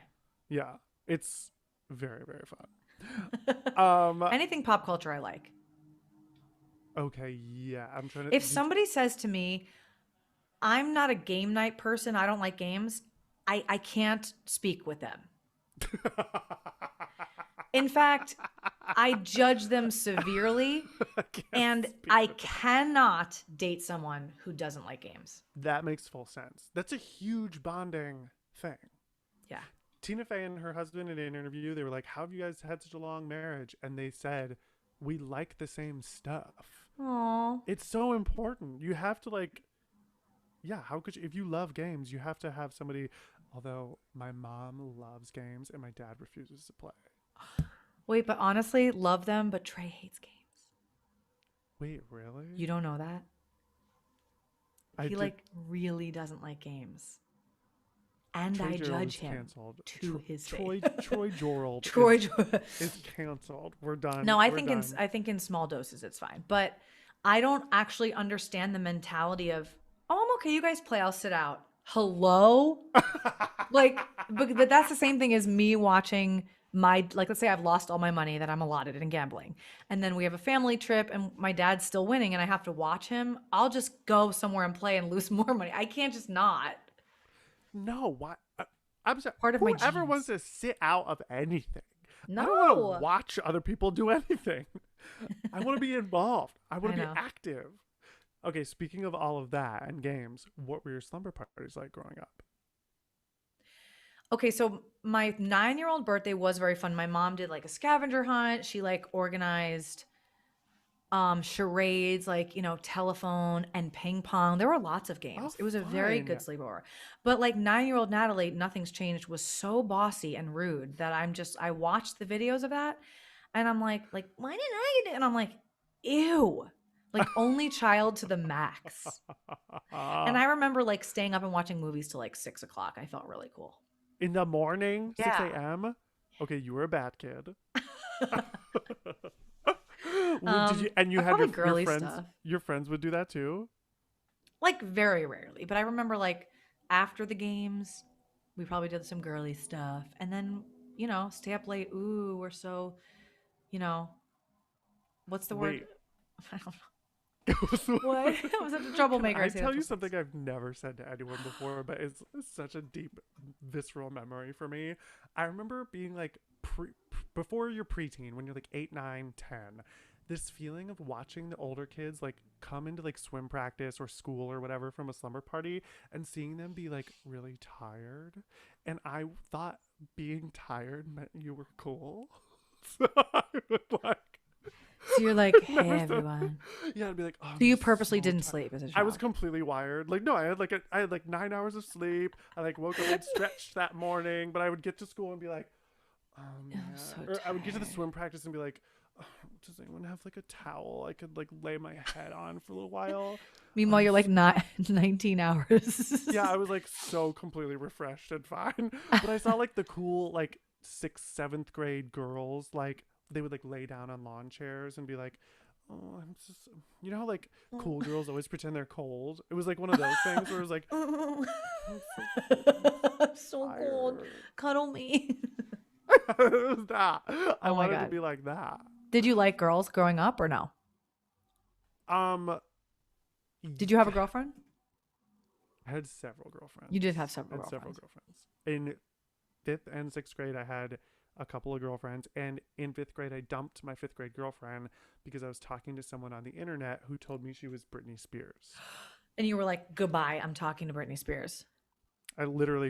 Yeah, it's very very fun. Anything pop culture I like. Okay, yeah, I'm trying to. If somebody says to me, I'm not a game night person, I don't like games, I can't speak with them. In fact, I judge them severely, I can't and speak I with cannot date someone who doesn't like games. that. Makes full sense. That's a huge bonding thing. Yeah. Tina Fey and her husband in an interview, they were like, "How have you guys had such a long marriage?" And they said, "We like the same stuff." Aww. It's so important. You have to like, yeah. How could you, if you love games, you have to have somebody. Although my mom loves games and my dad refuses to play. Wait, but honestly, love them, but Trey hates games. Wait, really? You don't know that? I He did. like really doesn't like games. And Troy I Gerald judge is him canceled. to his Troy face. Troy Gerald Troy. is canceled. We're done. No, I We're think done. I think in small doses it's fine. But I don't actually understand the mentality of, oh, I'm okay, you guys play, I'll sit out. Hello? Like, but that's the same thing as me watching my, like, let's say I've lost all my money that I'm allotted in gambling. And then we have a family trip and my dad's still winning and I have to watch him. I'll just go somewhere and play and lose more money. I can't just not. No, why? I'm sorry. Part of my Whoever wants genes. to sit out of anything? I don't want No. to watch other people do anything. I want to be involved. I want I to be know. active. Okay, speaking of all of that and games, what were your slumber parties like growing up? Okay, so my 9-year-old birthday was very fun. My mom did like a scavenger hunt. She like organized charades, like, telephone and ping pong. There were lots of Oh, games. It was a very fun. good sleepover. But like 9-year-old Natalie, nothing's changed, was so bossy and rude that I watched the videos of that and I'm like, why didn't I get it? And I'm like, ew. Like only child to the max. And I remember like staying up and watching movies till like 6 o'clock. I felt really cool. In the morning, 6 Yeah. a.m.? Okay, you were a bad kid. Did you, Um, and you I had probably your girly friends, stuff. your friends would do that too? Like very rarely, but I remember like after the games, we probably did some girly stuff, and then stay up late. Ooh, we're so, you know, what's the word? Wait. I don't know. What? I'm such a Can troublemaker. I I say that tell you to my something I've never said to anyone before, but it's such a deep, visceral memory for me. I remember being like before your preteen, when you're like 8, 9, 10, this feeling of watching the older kids like come into like swim practice or school or whatever from a slumber party and seeing them be like really tired. And I thought being tired meant you were cool. So I would like So you're like, hey never said- everyone. yeah, I'd be like, oh, So you I'm purposely so didn't tired. sleep as a I was child. completely wired. Like, no, I had like 9 hours of sleep. I like woke up and stretched that morning, but I would get to school and be like, oh man. I'm so Or I would get to the tired. swim practice and be like, oh, does anyone have like a towel I could like lay my head on for a little while? Meanwhile, I'm you're like so- not 19 hours. yeah, I was like so completely refreshed and fine. But I saw like the cool like 6th, 7th grade girls, like they would like lay down on lawn chairs and be like, oh, I'm just, you know how like cool girls always pretend they're cold? It was like one of those things where it was like, I'm I'm so cold. tired. Cuddle me. It was that. I Oh my wanted to God. be like that. Did you like girls growing up or no? Um, Did you have a girlfriend? I had several girlfriends. You did have several I had several girlfriends. girlfriends. In 5th and 6th grade, I had a couple of girlfriends, and in 5th grade, I dumped my 5th grade girlfriend because I was talking to someone on the internet who told me she was Britney Spears. And you were like, goodbye, I'm talking to Britney Spears.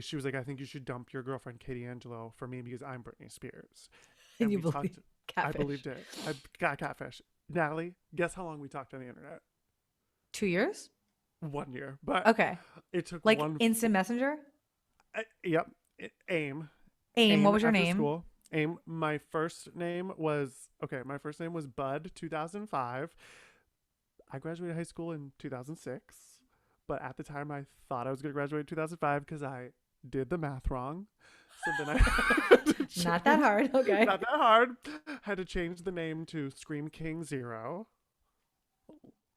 She was like, I think you should dump your girlfriend Katie Angelo for me because I'm Britney Spears. And you we believe talked. catfish. I believed it. I got catfish. Natalie, guess how long we talked on the internet? 2 years? 1 year, but Okay. it took Like instant messenger? Yep. AIM. AIM, what AIM was your after name? school. AIM. My first name was okay. My first name was Bud. 2005. I graduated high school in 2006, but at the time I thought I was going to graduate in 2005 because I did the math wrong. So then I had to Not that change, hard. Okay. not that hard. Had to change the name to Scream King Zero,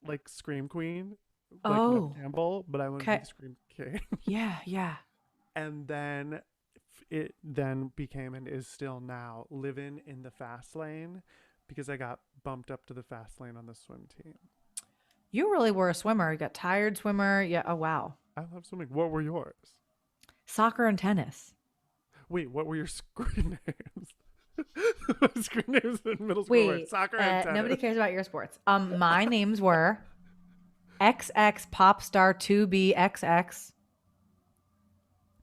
like Scream Queen, like Nev Oh, Campbell, but I wanted to be okay. the Scream King. Yeah, yeah. And then it then became and is still now living in the fast lane because I got bumped up to the fast lane on the swim team. You really were a swimmer. You got tired swimmer. Yeah. Oh, wow. I love swimming. What were yours? Soccer and tennis. Wait, what were your screen names? Screen names in middle school were Wait, soccer and nobody tennis. cares about your sports. My names were XX Popstar 2BXX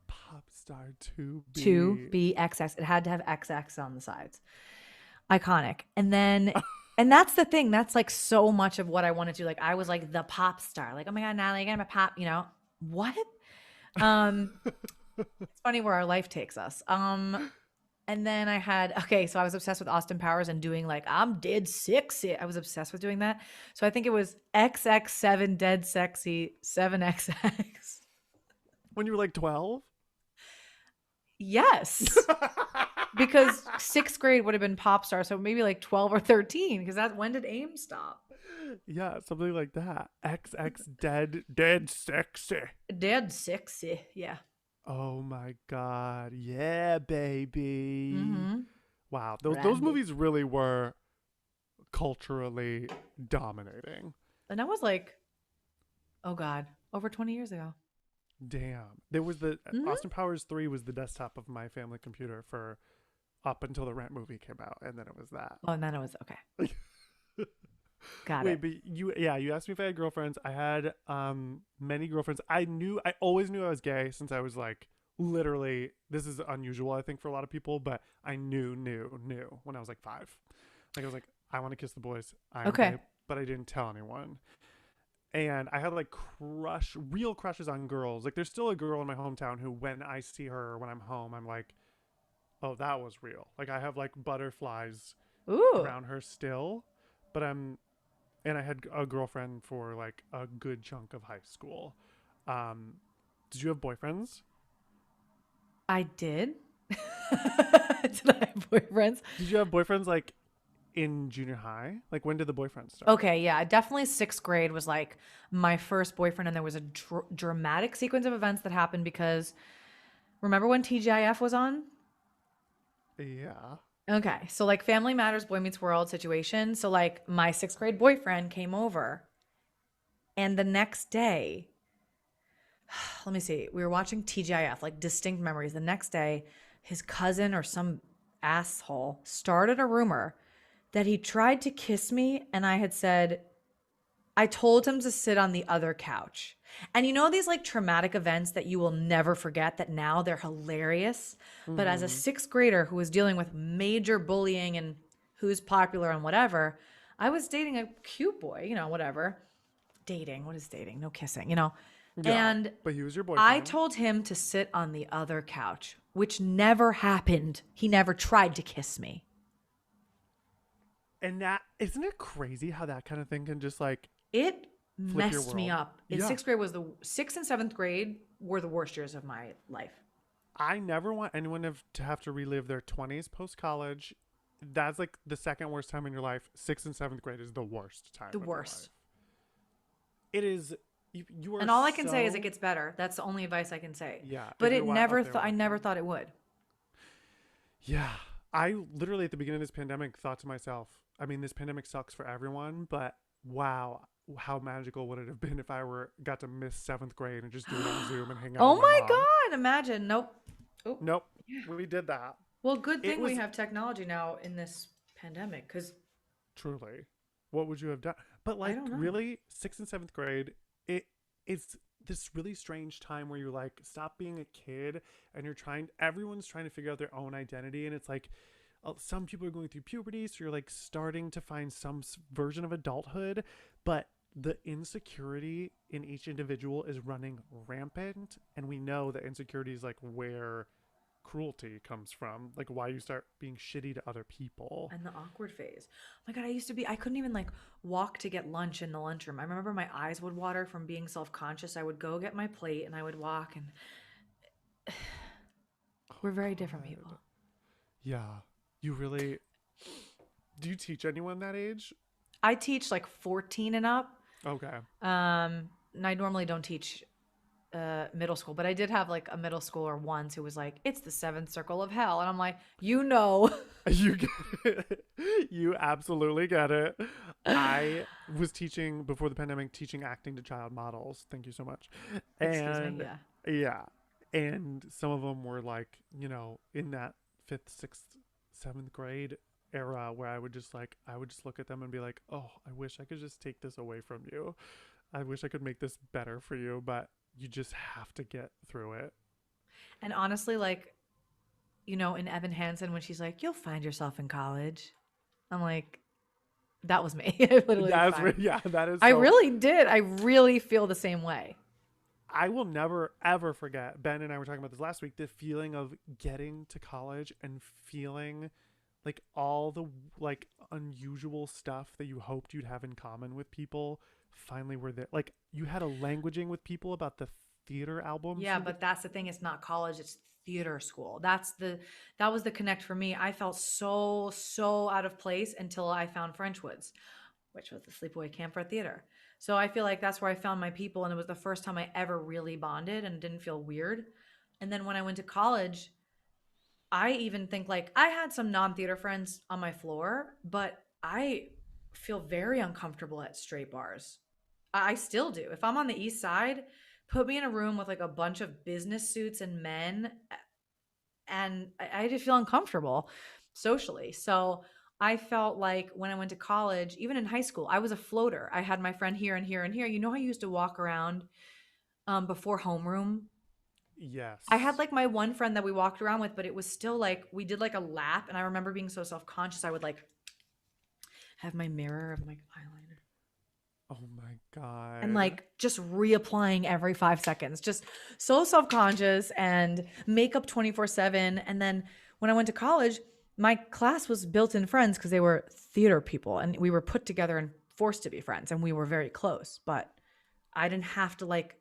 Pop star 2B. 2BXX. It had to have XX on the sides. Iconic. And that's the thing. That's like so much of what I wanted to do. Like I was like the pop star. Like, oh my God, Natalie, I'm a pop, what? Um, it's funny where our life takes us. And then so I was obsessed with Austin Powers and doing like, I'm dead sexy. I was obsessed with doing that. So I think it was XX7 dead sexy 7XX. When you were like 12? Yes. Because sixth grade would have been pop star. So maybe like 12 or 13. Because when did AIM stop? Yeah, something like that. XX dead sexy. Dead sexy. Yeah. Oh my God. Yeah, baby. Mm-hmm. Wow. Those Randy. movies really were culturally dominating. And that was like, oh God, over 20 years ago. Damn. There was Mm-hmm. Austin Powers 3 was the desktop of my family computer for up until the Rent movie came out, and then it was that. Oh, and then it was okay. Got Wait, it. but you asked me if I had girlfriends. I had many girlfriends. I always knew I was gay since I was like literally, this is unusual I think for a lot of people, but I knew when I was like 5. Like I was like, I want to kiss the boys. I'm Okay. gay, but I didn't tell anyone. And I had like real crushes on girls. Like there's still a girl in my hometown who when I see her or when I'm home, I'm like, oh, that was real. Like I have like butterflies Ooh. around her still, but and I had a girlfriend for like a good chunk of high school. Did you have boyfriends? I did. Did I have boyfriends? Did you have boyfriends like in junior high? Like when did the boyfriends start? Okay, yeah, definitely sixth grade was like my first boyfriend, and there was a dramatic sequence of events that happened because remember when TGIF was on? Yeah. Okay, so like Family Matters, Boy Meets World situation. So like my sixth grade boyfriend came over, and the next day, let me see, we were watching TGIF, like distinct memories. The next day, his cousin or some asshole started a rumor that he tried to kiss me, and I told him to sit on the other couch. And these like traumatic events that you will never forget that now they're hilarious. But as a sixth grader who was dealing with major bullying and who's popular and whatever, I was dating a cute boy, whatever. Dating. What is dating? No kissing, Yeah. And But he was your I boyfriend. told him to sit on the other couch, which never happened. He never tried to kiss me. And that isn't it crazy how that kind of thing can just like It flip your messed me world? up. In Yeah. sixth grade sixth and seventh grade were the worst years of my life. I never want anyone to have to relive their 20s post college. That's like the second worst time in your life. 6th and 7th grade is the worst time. The of worst. Your life. It is. You are. And all I can say is it gets better. That's the only advice I can say. Yeah. But if it you're never out there I never watching. thought it would. Yeah. I literally at the beginning of this pandemic thought to myself, I mean, this pandemic sucks for everyone, but wow, how magical would it have been if I got to miss 7th grade and just do it on Zoom and hang out Oh with my my mom. God. Imagine. Nope. Oh. Nope. We did that. Well, good thing we was- have technology now in this pandemic because Truly. What would you have done? But like don't know. really, 6th and 7th grade, it's this really strange time where you're like, stop being a kid and everyone's trying to figure out their own identity. And it's like, some people are going through puberty. So you're like starting to find some version of adulthood, but the insecurity in each individual is running rampant, and we know that insecurity is like where cruelty comes from, like why you start being shitty to other people. And the awkward phase. Oh my God, I couldn't even like walk to get lunch in the lunchroom. I remember my eyes would water from being self conscious. I would go get my plate and I would walk, and we're Oh very different God. people. Yeah. You really do you teach anyone that age? I teach like 14 and up. Okay. And I normally don't teach middle school, but I did have like a middle schooler once who was like, "It's the seventh circle of hell," and I'm like, you know. You get it. You absolutely get it. I was teaching before the pandemic, teaching acting to child models. Thank you so much. Excuse me. And Yeah. yeah, and some of them were like, in that fifth, sixth, seventh grade era where I would just look at them and be like, oh, I wish I could just take this away from you. I wish I could make this better for you, but you just have to get through it. And honestly, like, in Evan Hansen, when she's like, "You'll find yourself in college," I'm like, that was me. I literally That's find. yeah, that is I so. really did. I really feel the same way. I will never ever forget. Ben and I were talking about this last week. The feeling of getting to college and feeling like all the like unusual stuff that you hoped you'd have in common with people finally were there. Like you had a languaging with people about the theater albums. Yeah, but that's the thing. It's not college. It's theater school. That was the connect for me. I felt so out of place until I found Frenchwoods, which was the sleepaway camp for theater. So I feel like that's where I found my people, and it was the first time I ever really bonded and didn't feel weird. And then when I went to college, I even think like I had some non-theater friends on my floor, but I feel very uncomfortable at straight bars. I still do. If I'm on the east side, put me in a room with like a bunch of business suits and men, and I just feel uncomfortable socially. So I felt like when I went to college, even in high school, I was a floater. I had my friend here and here and here. You know how I used to walk around before homeroom? I had Yes. like my one friend that we walked around with, but it was still like we did like a lap, and I remember being so self-conscious. I would like have my mirror of my eyeliner Oh my and god. like just reapplying every 5 seconds, just so self-conscious and makeup 24/7. And then when I went to college, my class was built in friends because they were theater people and we were put together and forced to be friends, and we were very close, but I didn't have to like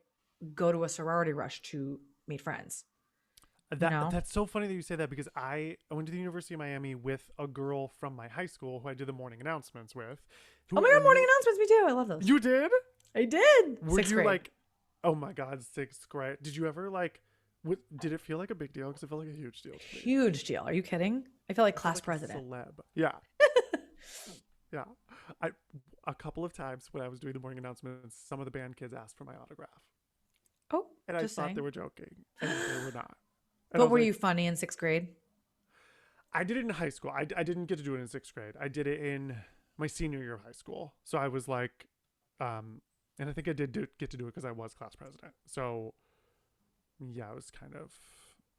go to a sorority rush to meet friends, you That know? that's so funny that you say that because I went to the University of Miami with a girl from my high school who I did the morning announcements with. Oh Who my God, and morning you announcements, me too. I love those. you did? I did. Were Sixth you grade. like, oh my god, sixth grade? Did you ever like? Did it feel like a big deal? Because it felt like a huge deal to me. Huge deal. Are you kidding? I felt like I felt class like a president. celeb. Yeah, yeah. I a couple of times when I was doing the morning announcements, some of the band kids asked for my autograph, Oh, and I just thought they saying. were joking, and they were not. And I But was were like, you funny in sixth grade? I did it in high school. I didn't get to do it in sixth grade. I did it in my senior year of high school. So I was like, and I think I get to do it because I was class president. So yeah, it was kind of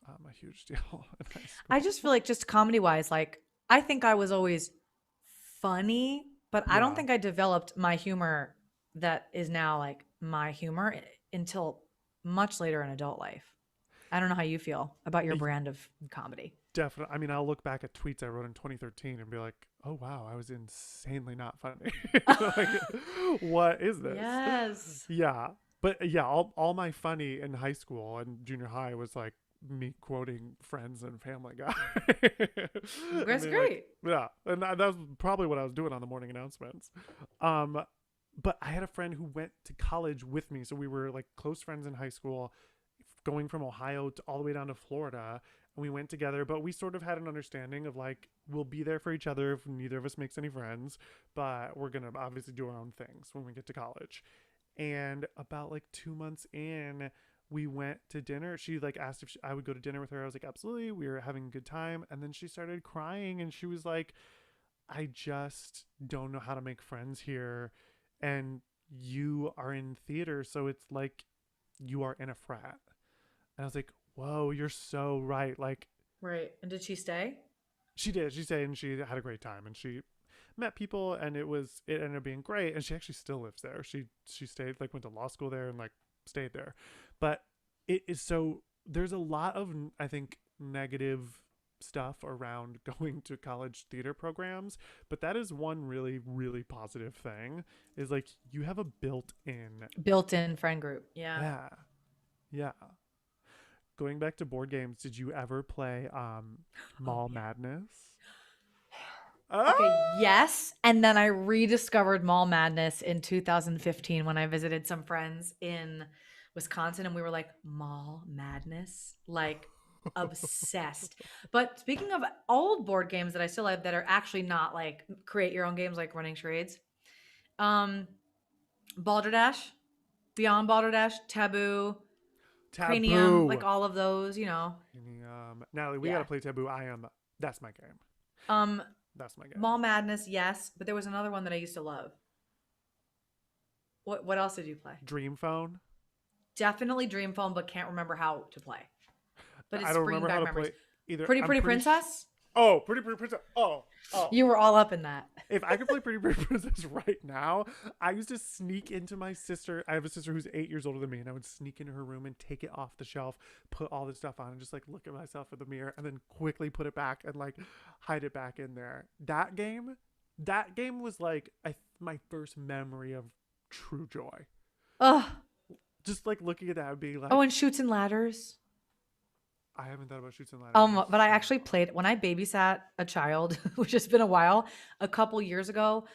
a huge deal in high I school. just feel like just comedy wise, like I think I was always funny, but I don't Yeah. think I developed my humor that is now like my humor until much later in adult life. I don't know how you feel about your I- brand of comedy. Definitely. I mean, I'll look back at tweets I wrote in 2013 and be like, oh, wow, I was insanely not funny. Like, what is this? Yes. Yeah. But yeah, all my funny in high school and junior high was like me quoting Friends and Family Guy. And That's being like, great. yeah. And that was probably what I was doing on the morning announcements. Um, but I had a friend who went to college with me. So we were like close friends in high school, going from Ohio to all the way down to Florida. And we went together, but we sort of had an understanding of like, we'll be there for each other if neither of us makes any friends, but we're going to obviously do our own things when we get to college. And about like 2 months in, we went to dinner. She like asked if I would go to dinner with her. I was like, absolutely. We were having a good time. And then she started crying and she was like, I just don't know how to make friends here. And you are in theater. So it's like you are in a frat. And I was like, whoa, you're so right. Like Right. And did she stay? she did. She said, and she had a great time. And she met people, and it ended up being great. And she actually still lives there. She stayed, like, went to law school there and like stayed there. But it is so there's a lot of, I think, negative stuff around going to college theater programs, but that is one really really positive thing, is like you have a built-in. Built-in friend group. Yeah. Yeah, yeah. Going back to board games, did you ever play Oh Mall yeah. Madness? Okay, Ah! yes. And then I rediscovered Mall Madness in 2015 when I visited some friends in Wisconsin and we were like, Mall Madness? Like obsessed. But speaking of old board games that I still have that are actually not like create your own games like running charades, um, Balderdash, Beyond Balderdash, Taboo, Cranium, Taboo. like all of those, you know. Natalie, we gotta Yeah. play Taboo. That's my game. Um, That's my game. Mall Madness, yes, but there was another one that I used to love. What else did you play? Dream Phone. Definitely Dream Phone, but can't remember how to play. But I it's don't bringing remember how back to memories. play either. Pretty I'm Pretty pretty Princess? Oh, Pretty Princess. Oh. You were all up in that. If I could play Pretty Princess right now, I used to sneak into my sister. I have a sister who's 8 years older than me, and I would sneak into her room and take it off the shelf, put all this stuff on, and just like look at myself in the mirror, and then quickly put it back and like hide it back in there. That game was like my first memory of true joy. Oh, Just like looking at that and being oh, like, and Shoots and Ladders. I haven't thought about Shoots and Ladders in But I so actually long. played when I babysat a child, which has been a while, a couple years ago.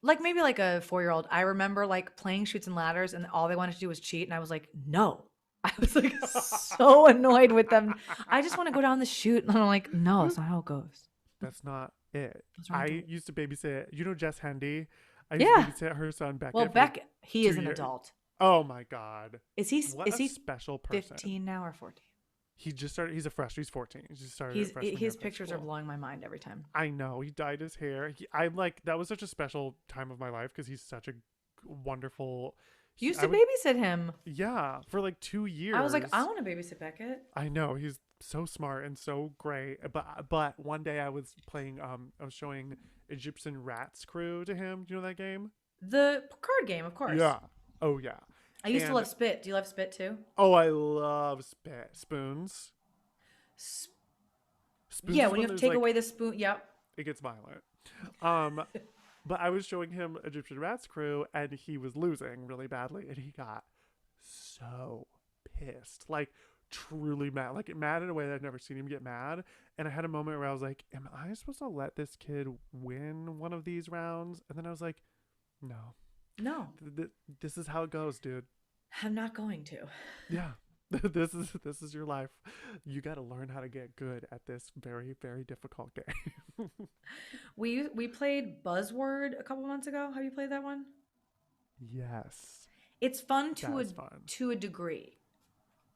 Like maybe like a 4-year-old. I remember like playing Shoots and Ladders, and all they wanted to do was cheat, and I was like, no. I was like so annoyed with them. I just want to go down the chute, and I'm like, no, it's not how it goes. That's not it. What's wrong with I it? used to babysit, Jess Hendy. I used to Yeah. babysit her son Well, Beckett for like Beck, he is an 2 years. adult. Oh my God. Is What a he special person. 15 now or 14? He just started, he's a freshman, he's 14. He just started at freshman year His of high pictures are school. blowing my mind every time. I know. He dyed his hair. I'm like, that was such a special time of my life because he's such a wonderful. You used I to would, babysit him. yeah, for like 2 years. I was like, I want to babysit Beckett. I know he's so smart and so great. But one day I was playing. I was showing Egyptian Rats Crew to him. Do you know that game? The card game, of course. Yeah. Oh yeah. I used to And love Spit. Do you love Spit too? oh, I love spoons. S- Spoons yeah, is when you when have to there's take like away the spoon. Yep. it gets violent. Um, but I was showing him Egyptian Rats Crew, and he was losing really badly, and he got so pissed, like truly mad, like mad in a way that I've never seen him get mad. And I had a moment where I was like, "Am I supposed to let this kid win one of these rounds?" And then I was like, "No, No, this is how it goes, dude. I'm not going to. Yeah." This is your life. You got to learn how to get good at this very very difficult game. We played Buzzword a couple months ago. Have you played that one? Yes, It's fun that is fun. to a degree.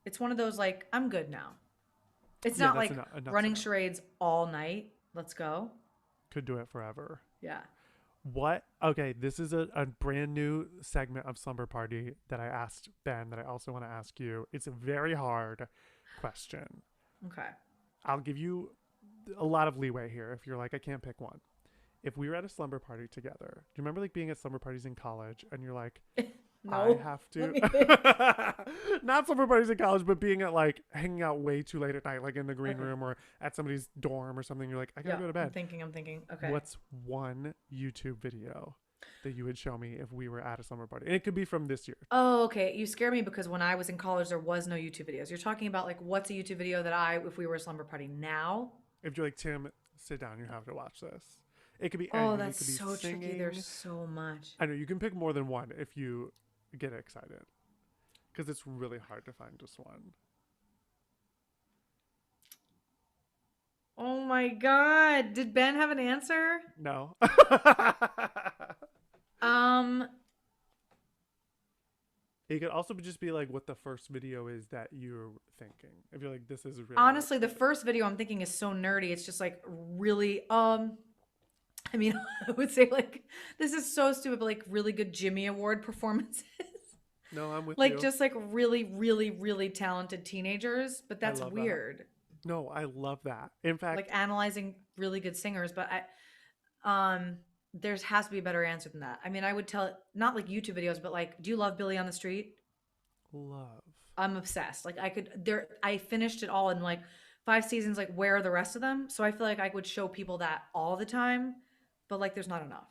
It's one of those like I'm good now. It's Yeah, not that's like enough. Enough's running enough. charades all night. Let's go. Could do it forever. Yeah. What? Okay, this is a brand new segment of Slumber Party that I asked Ben that I also want to ask you. It's a very hard question. Okay. I'll give you a lot of leeway here if you're like, I can't pick one. If we were at a slumber party together, do you remember like being at slumber parties in college and you're like, I No. have Let to me think. not slumber parties in college, but being at like hanging out way too late at night, like in the green Okay. room or at somebody's dorm or something. You're like, I gotta Yeah. go to I'm bed. thinking. I'm thinking. Okay. What's one YouTube video that you would show me if we were at a slumber party? And it could be from this year. Oh, okay. You scare me because when I was in college, there was no YouTube videos. You're talking about like what's a YouTube video that if we were a slumber party now? If you're like, Tim, sit down, you have to watch this. It could be Oh, anything. It that's could be so singing. tricky. There's so much. I know you can pick more than one if you get excited. Because it's really hard to find just one. Oh my God. Did Ben have an answer? No. Um, It could also just be like what the first video is that you're thinking. If you're like, this is really honestly, the first video I'm thinking is so nerdy. It's just like really, I mean, I would say like this is so stupid, but like really good Jimmy Award performances. No, I'm with Like you. just like really, really, really talented teenagers, but that's love that. weird. No, I love that. In fact, Like analyzing really good singers, but I There has to be a better answer than that. I mean, I would tell not like YouTube videos, but like, do you love Billy on the Street? Love. I'm obsessed. Like I finished it all in like 5 seasons. Like, where are the rest of them? So I feel like I would show people that all the time, but like there's not enough.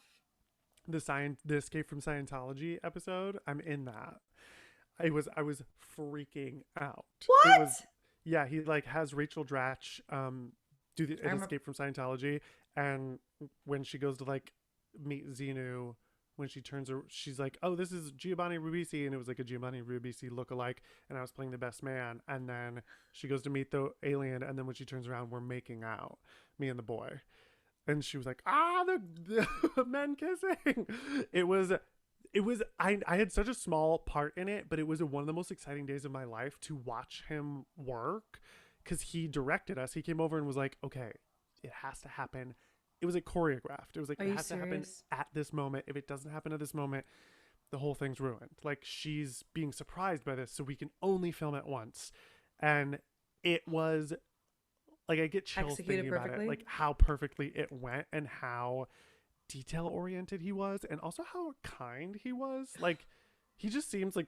The Escape from Scientology episode, I'm in that. I was freaking out. It What? was yeah, he like has Rachel Dratch do I an remember. Escape from Scientology, and when she goes to like meet Xenu, when she turns her, she's like, "Oh, this is Giovanni Ribisi," and it was like a Giovanni Ribisi look-alike, and I was playing the best man. And then she goes to meet the alien, and then when she turns around, we're making out, me and the boy, and she was like, "Ah, the men kissing." It was I had such a small part in it, but it was one of the most exciting days of my life to watch him work, because he directed us. He came over and was like, "Okay, it has to happen." It was like choreographed. It was like, Are it you has to happen serious? at this moment. If it doesn't happen at this moment, the whole thing's ruined. Like, she's being surprised by this, so we can only film it once. And it was like, I get chills Executed thinking about it, perfectly. like how perfectly it went and how detail oriented he was, and also how kind he was. Like, he just seems like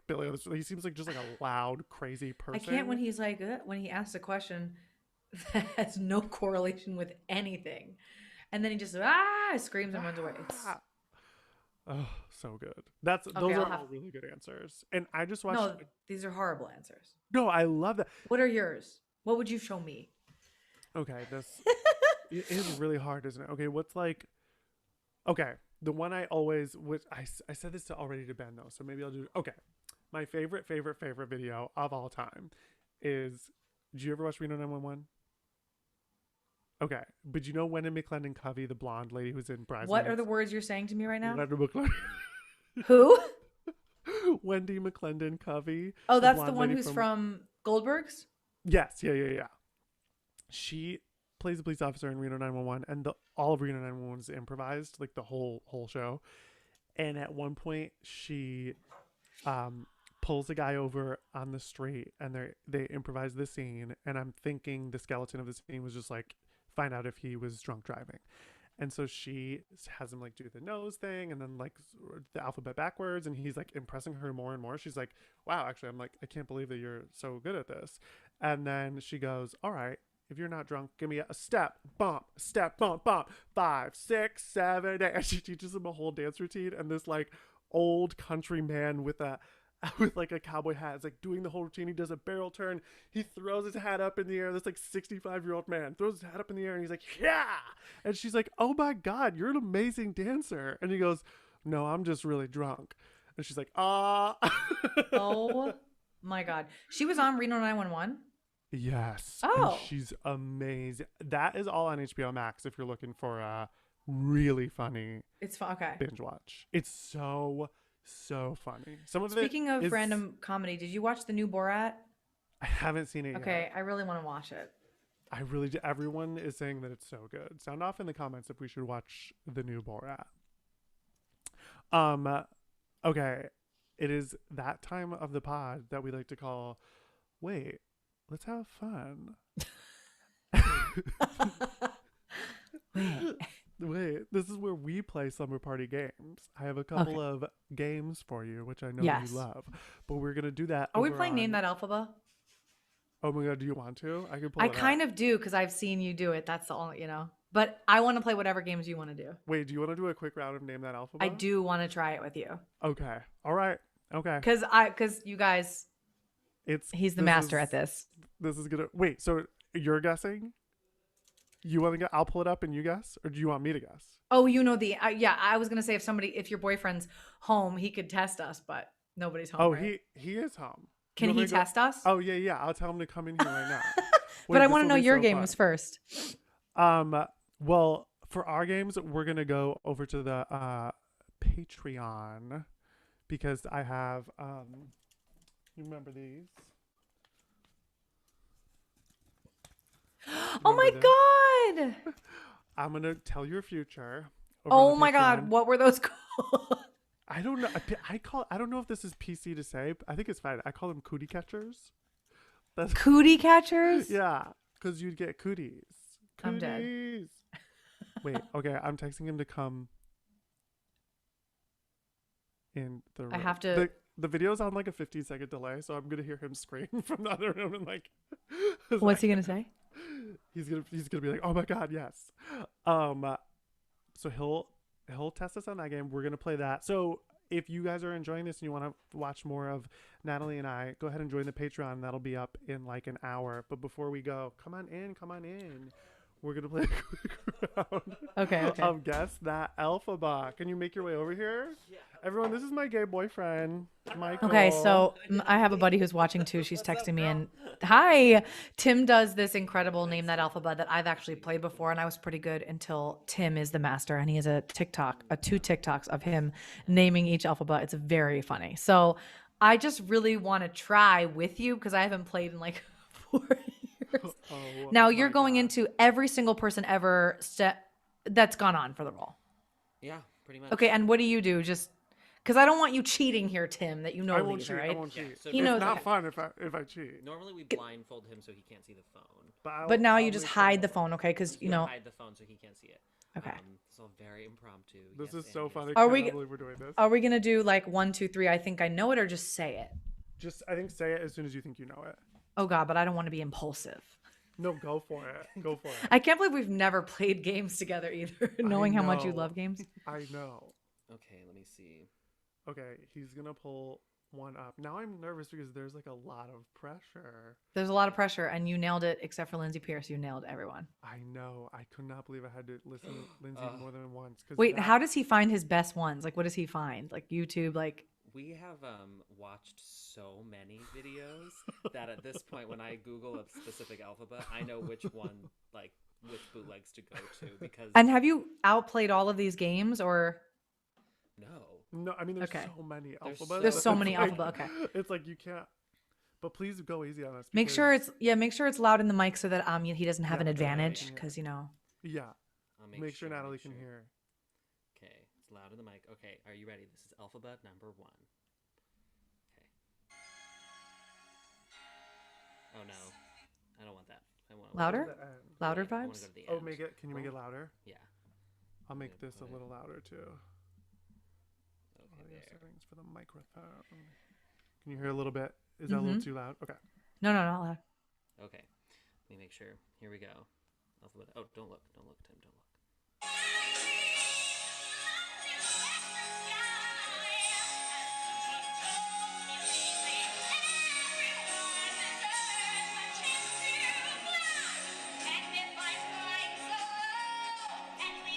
Billy. He seems like just like a loud, crazy I can't when person. he's like when he asks a question that has no correlation with anything, and then he just screams and runs away. It's Ah! Oh, so good. okay. Those I'll are have all really good answers. And I just watched. no. These are horrible answers. No, I love that. What are yours? What would you show me? Okay, this it is really hard, isn't it? Okay, what's like. Okay, the one I always which I said this to already to Ben though, so maybe I'll do. Okay, my favorite video of all time is. Did you ever watch Reno 911? Okay, but you know Wendy McClendon Covey, the blonde lady who's in What are Bridesmaids? the words you're saying to me right now? Wendy McClendon, Who? Wendy McClendon Covey, Oh, the that's the blonde one lady who's from. from Goldberg's. Yes, yeah. She plays a police officer in Reno 911, and all of Reno 911 is improvised, like the whole show. And at one point, she um, pulls a guy over on the street, and they improvise the scene. And I'm thinking the skeleton of the scene was just like find out if he was drunk driving. And so she has him like do the nose thing and then like the alphabet backwards. And he's like impressing her more and more. She's like, wow, actually, I'm like, I can't believe that you're so good at this. And then she goes, all right, if you're not drunk, give me a step, bump, 5, 6, 7, 8. And she teaches him a whole dance routine. And this like old country man with a with like a cowboy hat is like doing the whole routine. He does a barrel turn. He throws his hat up in the air. This like 65-year-old man throws his hat up in the air and he's like, yeah. And she's like, oh my God, you're an amazing dancer. And he goes, no, I'm just really drunk. And she's like, ah. Oh my God, she was on Reno 911. Yes. And Oh, she's amazing. That is all on HBO Max if you're looking for a really funny it's fun. Okay. binge watch. It's so funny. Some of it Speaking of is. random comedy, did you watch the new Borat? I haven't seen it yet. Okay, I really want to watch it. I really do. Everyone is saying that it's so good. Sound off in the comments if we should watch the new Borat. Um, okay. It is that time of the pod that we like to call, wait, let's have fun. Wait. Wait, this is where we play Slumber Party games. I have a couple of games for you, which I know Yes. you love. But we're going to do that. Are we over playing on... Name That Elphaba? Oh my God, do you want to? I can pull I it up. kind of do because I've seen you do it. That's the only, But I want to play whatever games you want to do. Wait, do you want to do a quick round of Name That Alphabet? I do want to try it with you Okay. All right. Okay. because you guys, he's the master at this. This is gonna wait. So you're guessing? You want to get? I'll pull it up and you guess, or do you want me to guess? Oh, you know yeah. I was gonna say if your boyfriend's home, he could test us, but nobody's home. Oh, right? he is home. Can he test us? Oh yeah. I'll tell him to come in here right now. But I Wait, want to this know will be your so games fun. first. Well, for our games, we're gonna go over to the Patreon because I have you remember these? Oh my Remember this? God! I'm gonna tell your future. Over Oh on the my God! Patreon. What were those called? I don't know. I don't know if this is PC to say. I think it's fine. I call them cootie catchers. That's Cootie catchers? yeah, because you'd get cooties. I'm dead. Cooties. Wait, okay, I'm texting him to come in the room. I have to. The video's on like a 15-second delay, so I'm gonna hear him scream from the other room and like. What's he gonna say? He's gonna be like, oh my god, yes. So he'll test us on that game. We're gonna play that. So if you guys are enjoying this and you want to watch more of Natalie and I, go ahead and join the Patreon. That'll be up in like an hour. But before we go, come on in. We're gonna play a quick round. Okay. Guess that Elphaba. Can you make your way over here? Yeah. Everyone, this is my gay boyfriend, Michael. Okay, so I have a buddy who's watching too. She's texting me and hi. Tim does this incredible Name That Elphaba that I've actually played before, and I was pretty good until Tim is the master, and he has two TikToks of him naming each Elphaba. It's very funny. So I just really want to try with you because I haven't played in like 4 years. Oh, now you're going into every single person ever that's gone on for the role. Yeah, pretty much. Okay, and what do you do? Just because I don't want you cheating here, Tim. That you know I won't these, cheat. right? I won't cheat. Yeah, so He It's knows. not Okay. fun if I cheat. Normally we blindfold him so he can't see the phone. But now I'll you just make hide the sure. phone, okay? Because you know. Hide the phone so he can't see it. Okay. So very impromptu. This yes, is so and funny. yes. Are I we- can't believe we're doing this. Are we gonna do like 1, 2, 3? I think I know it, or just say it. Just I think say it as soon as you think you know it. Oh God, but I don't want to be impulsive. No, go for it. Go for it. I can't believe we've never played games together either. Knowing how much you know. love games. I know. Okay, let me see. Okay, he's gonna pull one up. Now I'm nervous because there's like a lot of pressure. There's a lot of pressure, and you nailed it. Except for Lindsay Pierce, you nailed everyone. I know. I could not believe I had to listen to Lindsay more than once. Wait, how does he find his best ones? Like, what does he find? Like YouTube, like. We have watched so many videos that at this point, when I Google a specific Elphaba, I know which one, like which bootlegs to go to because. And have you outplayed all of these games, or? No. No, I mean there's Okay. so many There's alphabets. There's so It's many like- Elphaba, okay. It's like you can't. But please go easy on us. Make because- sure it's loud in the mic so that he doesn't have an Yeah, advantage yeah. because you know. Yeah. I'll Make sure Natalie can hear. Okay, it's loud in the mic. Okay, are you ready? This is Elphaba number 1. Okay. Oh no, I don't want that. I want Louder? The end. Louder I wanna vibes. go to the Oh, end. make it. Can you make it louder? Yeah. I'll make Yeah, this a put it- little louder too. Okay, Audio there. settings for the microphone. Can you hear a little bit? Is that a little too loud? Okay. No, not loud. Okay, let me make sure. Here we go. Alphabet. Oh, don't look, Tim, don't look.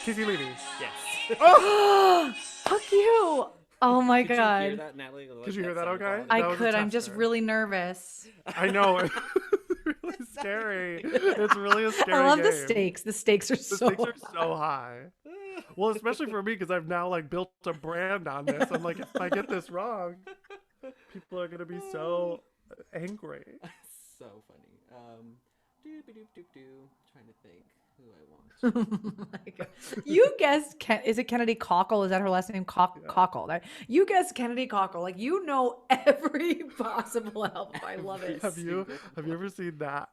Kissy Levy. Yes. Oh! Fuck you! Oh my Could god. you hear that, Natalie? Could you hear that sound okay? quality? I That was a could. I'm just tester. really nervous. I know. It's really scary. It's really a scary I love the game. stakes. The stakes are The so. stakes are so high. Well, especially for me because I've now like built a brand on this. I'm like, if I get this wrong, people are gonna be so angry. So funny. Trying to think who I want. Oh my God. You guessed. Is it Kennedy Cockle? Is that her last name? Cockle. Right? You guessed Kennedy Cockle. Like you know every possible help. I love it. Have you ever seen that?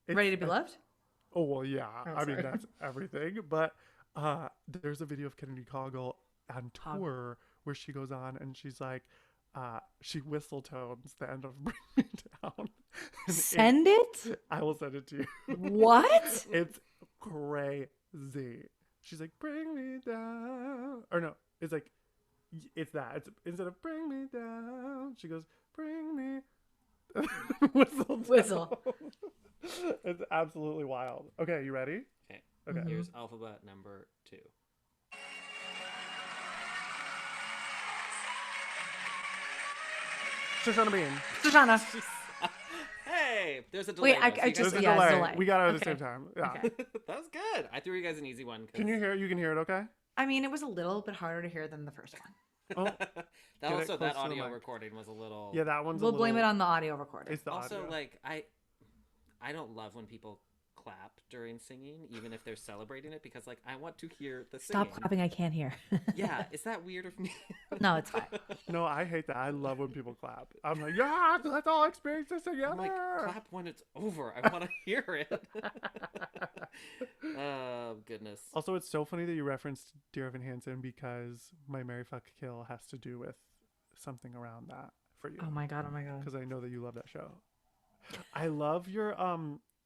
Ready to be loved? Oh well, yeah. Oh, I mean sorry. that's everything. But there's a video of Kennedy Coggle on tour where she goes on and she's like, she whistle tones the end of Bring Me Down. And Send it? I will send it to you. What? It's crazy. She's like, Bring me down. Or no, it's like, it's that. It's instead of Bring me down, she goes, Bring me. Whistle. It's absolutely wild. Okay, you ready? Okay. Okay. Here's Alphabet number 2. Shoshana Bean. Shoshana. Hey, there's a delay. Wait, I though, so you just- There's guys a yeah, it's delay. delay. We got it at the Okay. same time. Yeah. Okay. that was good. I threw you guys an easy one. 'cause- Can you hear? You can hear it, okay? I mean, it was a little bit harder to hear than the first one. Oh, that Get it also close that to the audio mic. recording was a little. yeah, that one's. We'll a blame it little- on the audio recording. It's the Also, audio. like I don't love when people clap during singing, even if they're celebrating it, because like I want to hear the Stop singing. clapping. I can't hear. Yeah, is that weird of me? No, it's fine. No, I hate that. I love when people clap. I'm like, yeah, let's all experience this together. I'm like, clap when it's over. I want to hear it. Oh, goodness. Also, it's so funny that you referenced Dear Evan Hansen because my Mary Fuck Kill has to do with something around that for you. Oh my god. Oh my god. Because I know that you love that show. I love your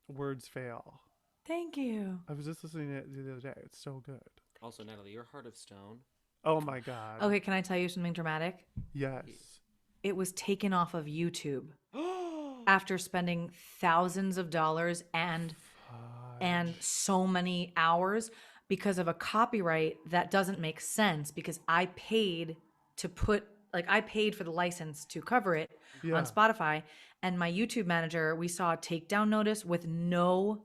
words fail. Thank you. I was just listening to it the other day. It's so good. Also, Natalie, your Heart of Stone. Oh my god. Okay, can I tell you something dramatic? Yes. It was taken off of YouTube after spending thousands of dollars and so many hours because of a copyright that doesn't make sense because I paid to put I paid for the license to cover it on Spotify, and my YouTube manager, we saw a takedown notice with no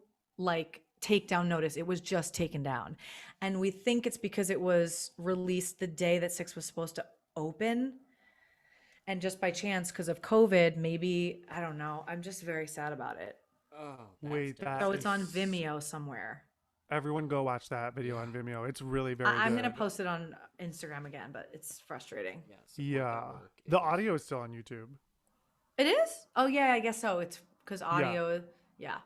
takedown notice. It was just taken down. And we think it's because it was released the day that Six was supposed to open. And just by chance, because of COVID, maybe, I don't know. I'm just very sad about it. Oh, Wait, that So it's on Vimeo somewhere. Everyone go watch that video on Vimeo. It's really very I'm good. going to post it on Instagram again, but it's frustrating. Yeah. support Yeah. their work. The audio is still on YouTube. It is? Oh, yeah, I guess so. It's because audio, yeah.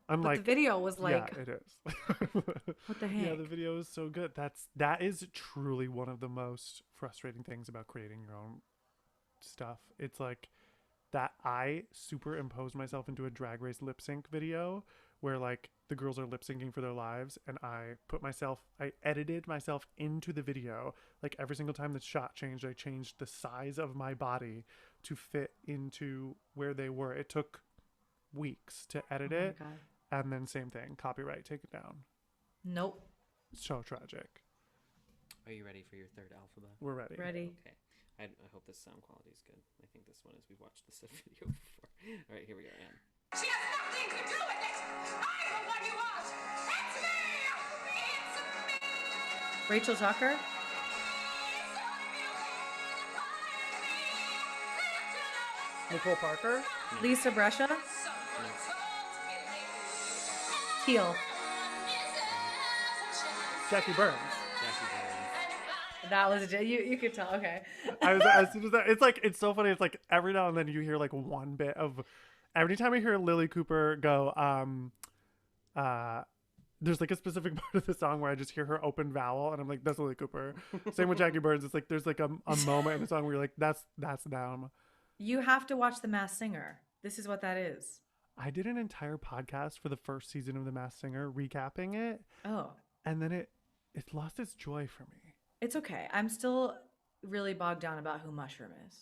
I'm But like, the video was like, yeah, it is. what the heck? Yeah, the video is so good. That is truly one of the most frustrating things about creating your own stuff. It's like that I superimposed myself into a Drag Race lip sync video where like the girls are lip syncing for their lives, and I edited myself into the video. Like every single time the shot changed, I changed the size of my body to fit into where they were. It took weeks to edit Oh my it. God. And then same thing, copyright, take it down. Nope. So tragic. Are you ready for your third alphabet? We're ready. Ready. Okay. I hope this sound quality is good. I think this one is. We've watched this video before. All right, here we go, Anne. She has nothing to do with it. I'm the one you want. It's me. It's me. Rachel Tucker? Nicole Parker? Lisa Brescia? Teal. Jackie Burns. Jackie Burns. That was you could tell. Okay. As soon as that, it's so funny. It's like every now and then you hear like one bit of, every time I hear Lily Cooper go, there's like a specific part of the song where I just hear her open vowel and I'm like, that's Lily Cooper. Same with Jackie Burns. It's like there's like a moment in the song where you're like, that's them. You have to watch The Masked Singer. This is what that is. I did an entire podcast for the first season of The Masked Singer, recapping it, Oh, and then it lost its joy for me. it's okay. I'm still really bogged down about who Mushroom is.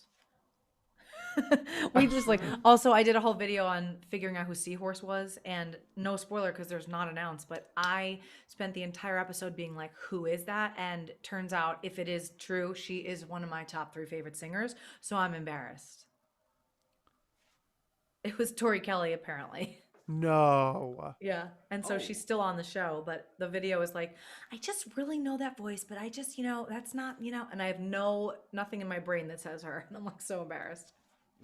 We just also I did a whole video on figuring out who Seahorse was, and no spoiler because there's not announced, but I spent the entire episode being like, who is that? And turns out if it is true, she is one of my top 3 favorite singers, so I'm embarrassed. It was Tori Kelly, apparently. No. Yeah. And so Oh. she's still on the show, but the video is like, I just really know that voice, but I just, that's not, and I have nothing in my brain that says her. And I'm like so embarrassed.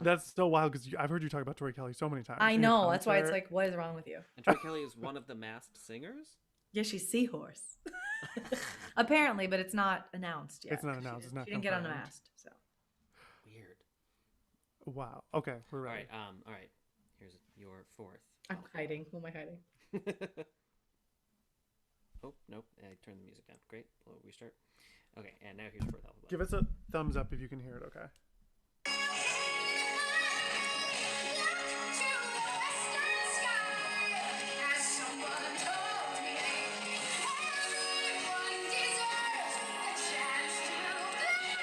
That's so wild because I've heard you talk about Tori Kelly so many times. I in your know. That's why it's concert. like, what is wrong with you? And Troy Kelly is one of the masked singers? Yeah, she's Seahorse. Apparently, but it's not announced yet. It's not announced, it's not She didn't get confirmed. unmasked. So Weird. Wow. Okay, we're All ready. right, all right. Here's your fourth. I'm hiding. Who am I hiding? Oh, nope. I turned the music down. Great. We'll restart. Okay, and now here's your fourth alphabet. Give us a thumbs up if you can hear it. Okay.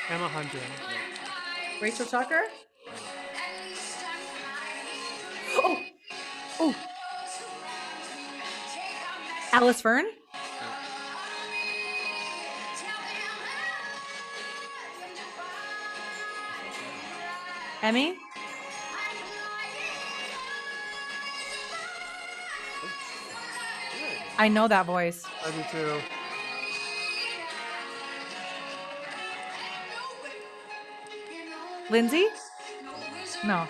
Emma Hunter. Rachel Tucker? Oh! Oh! Alice Fern? Emmy? I know that voice. I do too. Lindsay? No.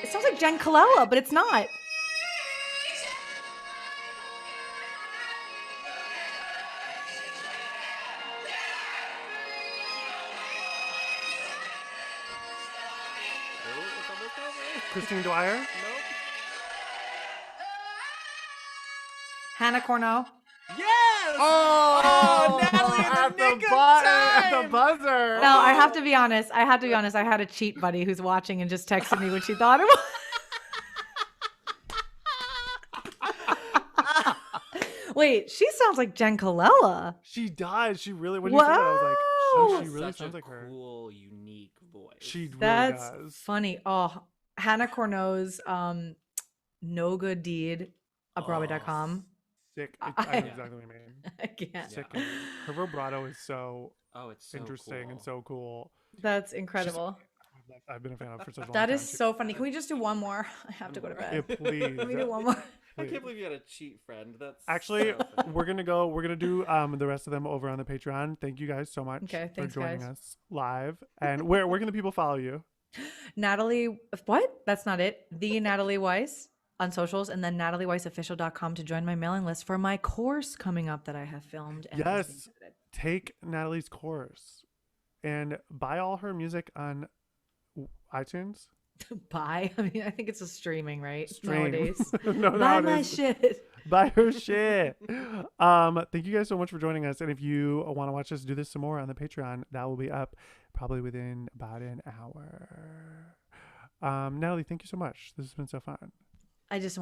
It sounds like Jen Colella, but it's not. Oh, it's almost over. Christine Dwyer. Nope. Hannah Cornell. Yes! Oh, Natalie, in at the nick of at the time! buzzer. No, I have to be honest. I had a cheat buddy who's watching and just texted me what she thought it was. Wait, she sounds like Jen Colella. She does. She really. When you said that, I was like, oh, Wow. she really Such sounds a like her. cool, unique voice. She really That's does. funny. Oh, Hannah Cornell's No Good Deed at Broadway.com. Sick. I know exactly what you mean. I can't. Sick. Her vibrato is so Oh, it's so interesting cool. and so cool. That's incredible. I've been a fan of for such a long That time. is so funny. Can we just do one more? I have to go to Yeah, bed. please. Can we do one more? I can't believe you had a cheat friend. That's Actually, so funny. we're gonna do the rest of them over on the Patreon. Thank you guys so much Okay, for thanks, joining guys. us live. And where can the people follow you? Natalie, what? That's not it. The Natalie Weiss on socials, and then natalieweissofficial.com to join my mailing list for my course coming up that I have filmed. And is being Yes. edited. Take Natalie's course and buy all her music on iTunes. Buy. I mean, I think it's a streaming, right? Stream. Nowadays. No, Buy my nowadays. shit. Buy her shit. Thank you guys so much for joining us. And if you want to watch us do this some more on the Patreon, that will be up probably within about an hour. Natalie, thank you so much. This has been so fun. I just